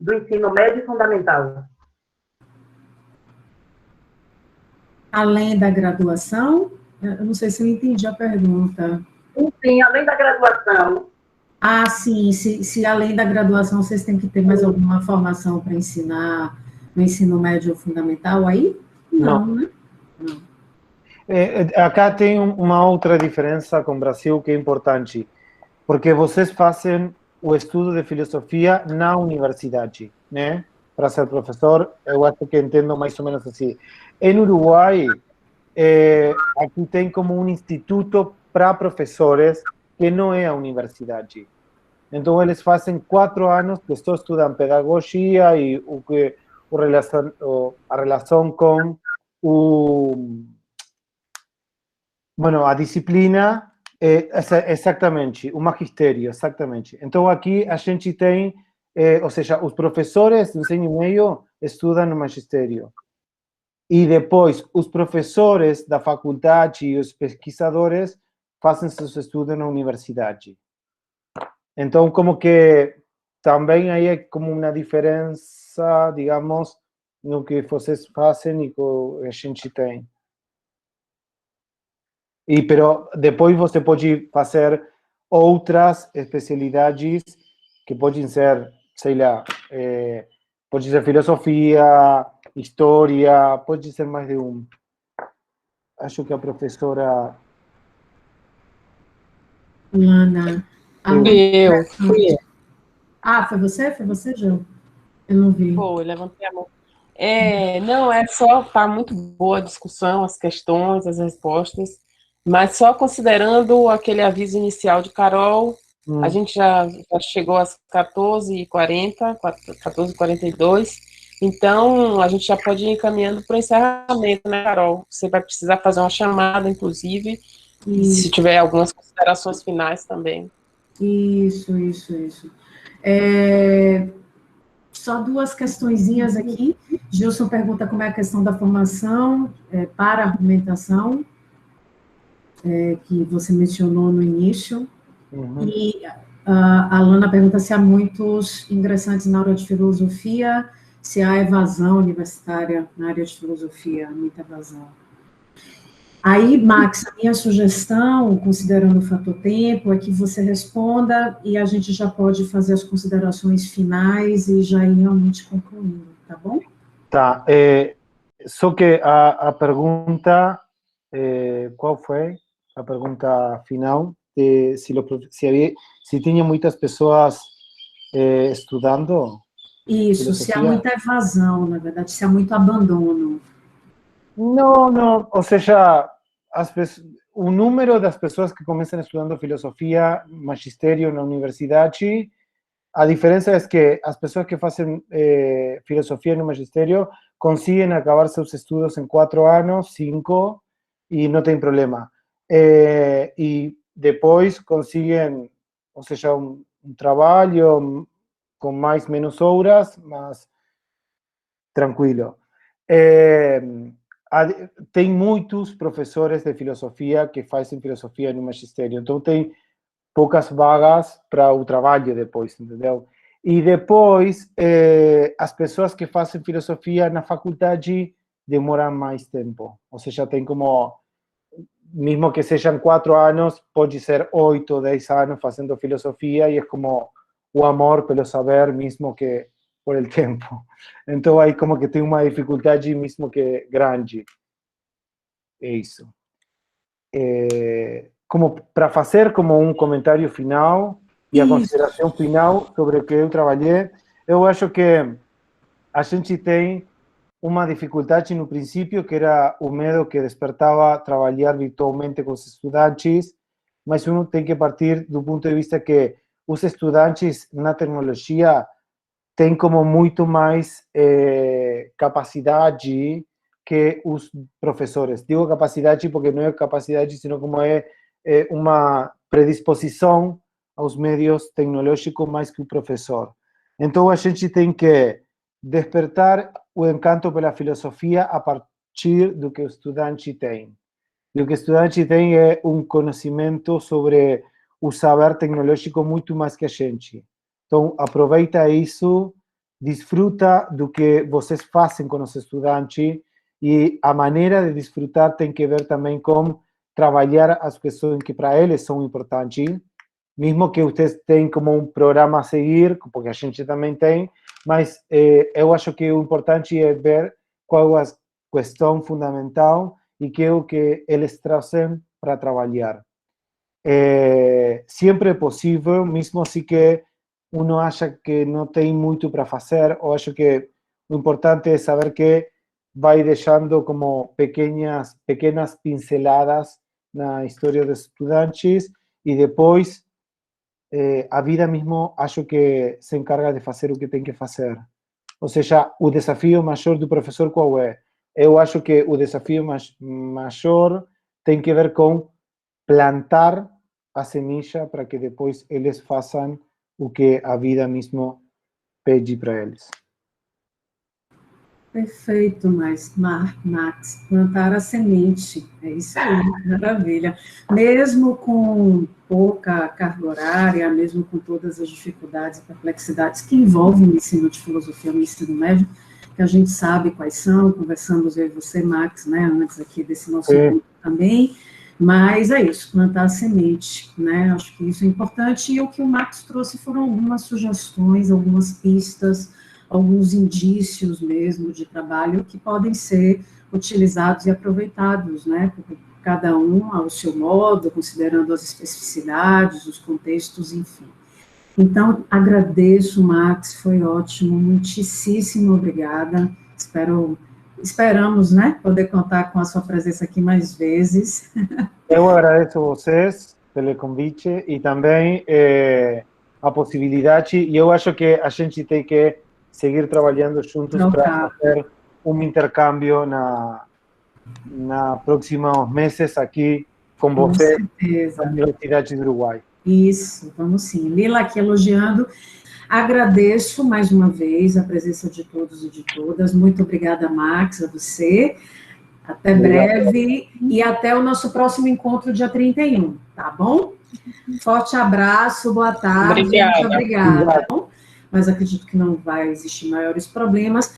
ensino médio e fundamental. Além da graduação, eu não sei se eu entendi a pergunta. Sim, além da graduação. Ah, sim, se além da graduação vocês têm que ter mais alguma formação para ensinar no ensino médio ou fundamental aí? Não, né? Não. Acá tem uma outra diferença com o Brasil que é importante, porque vocês fazem o estudo de filosofia na universidade, né? Para ser professor, eu acho que entendo mais ou menos assim. Em Uruguai, aqui tem como um instituto para professores que não é a universidade. Então, eles fazem 4 anos que só estudam pedagogia e a relação com a disciplina, exatamente, o magistério, exatamente. Então, aqui a gente tem, ou seja, os professores do ensino médio estudam no magistério. E depois, os professores da faculdade e os pesquisadores fazem seus estudos na universidade. Então, como que também aí é como uma diferença, digamos, no que vocês fazem e que a gente tem. Pero depois você pode fazer outras especialidades que podem ser, sei lá, pode ser filosofia, história, pode ser mais de um. Acho que a professora... Lana. Fui eu. Ah, foi você? Foi você, Gil? Eu não vi. Foi, levantei a mão. Não, só, tá muito boa a discussão, as questões, as respostas, mas só considerando aquele aviso inicial de Carol, a gente já chegou às 14h40, 14h42, então a gente já pode ir encaminhando para o encerramento, né, Carol? Você vai precisar fazer uma chamada, inclusive, e se tiver algumas considerações finais também. Isso. Só 2 questõezinhas aqui. Gilson pergunta como é a questão da formação para argumentação, que você mencionou no início. Uhum. E a Lana pergunta se há muitos ingressantes na área de filosofia, se há evasão universitária na área de filosofia, muita evasão. Aí, Max, a minha sugestão, considerando o fator tempo, é que você responda e a gente já pode fazer as considerações finais e já ir realmente concluindo, tá bom? Tá. Só que a pergunta, qual foi? A pergunta final, se tinha muitas pessoas estudando? Isso, filosofia? Se há muita evasão, na verdade, se há muito abandono. Não, ou seja, o número das pessoas que começam estudando filosofia, magistério na universidade, a diferença é que as pessoas que fazem filosofia no magistério conseguem acabar seus estudos em 4 anos, 5, e não tem problema. E depois conseguem, ou seja, um trabalho com menos horas, mas tranquilo. Tem muitos professores de filosofia que fazem filosofia no magistério, então tem poucas vagas para o trabalho depois, entendeu? E depois, as pessoas que fazem filosofia na faculdade demoram mais tempo, ou seja, tem como mesmo que sejam 4 anos, pode ser 8, 10 anos fazendo filosofia, e é como o amor pelo saber, mesmo que por el tempo. Então, aí como que tem uma dificuldade mesmo que grande. É isso. Como para fazer como um comentário final e a consideração final sobre o que eu trabalhei, eu acho que a gente tem uma dificuldade no princípio, que era o medo que despertava trabalhar virtualmente com os estudantes, mas uno tem que partir do ponto de vista que os estudantes na tecnologia têm como muito mais capacidade que os professores. Digo capacidade porque não é capacidade, sino como uma predisposição aos meios tecnológicos mais que o professor. Então, a gente tem que despertar o encanto pela filosofia a partir do que o estudante tem. E o que o estudante tem é um conhecimento sobre o saber tecnológico muito mais que a gente. Então, aproveita isso, desfruta do que vocês fazem com os estudantes, e a maneira de desfrutar tem que ver também com trabalhar as questões que para eles são importantes, mesmo que vocês tenham como um programa a seguir, porque a gente também tem, mas eu acho que o importante é ver qual é a questão fundamental e que é o que eles trazem para trabalhar. Sempre é possível, mesmo assim que uno acha que não tem muito para fazer, eu acho que o importante é saber que vai deixando como pequenas pinceladas na história dos estudantes, e depois a vida mesmo acho que se encarga de fazer o que tem que fazer. Ou seja, o desafio maior do professor qual é? Eu acho que o desafio maior tem que ver com plantar a semilla para que depois eles façam o que a vida mesmo pede para eles. Perfeito, Max, plantar a semente, é isso aí, maravilha. Mesmo com pouca carga horária, mesmo com todas as dificuldades e perplexidades que envolvem o ensino de filosofia no ensino médio, que a gente sabe quais são, conversamos eu e você, Max, né, antes aqui desse nosso encontro também, mas é isso, plantar a semente, né, acho que isso é importante, e o que o Max trouxe foram algumas sugestões, algumas pistas, alguns indícios mesmo de trabalho que podem ser utilizados e aproveitados, né, por cada um ao seu modo, considerando as especificidades, os contextos, enfim. Então, agradeço, Max, foi ótimo, muitíssimo obrigada, esperamos, né, poder contar com a sua presença aqui mais vezes. Eu agradeço a vocês pelo convite e também a possibilidade, e eu acho que a gente tem que seguir trabalhando juntos para fazer um intercâmbio na próximos meses aqui com você na Universidade do Uruguai. Isso, vamos sim. Lila aqui elogiando. Agradeço mais uma vez a presença de todos e de todas. Muito obrigada, Max, a você. Até breve e até o nosso próximo encontro, dia 31, tá bom? Forte abraço, boa tarde. Obrigada. Muito obrigada. Tá bom? Mas acredito que não vai existir maiores problemas.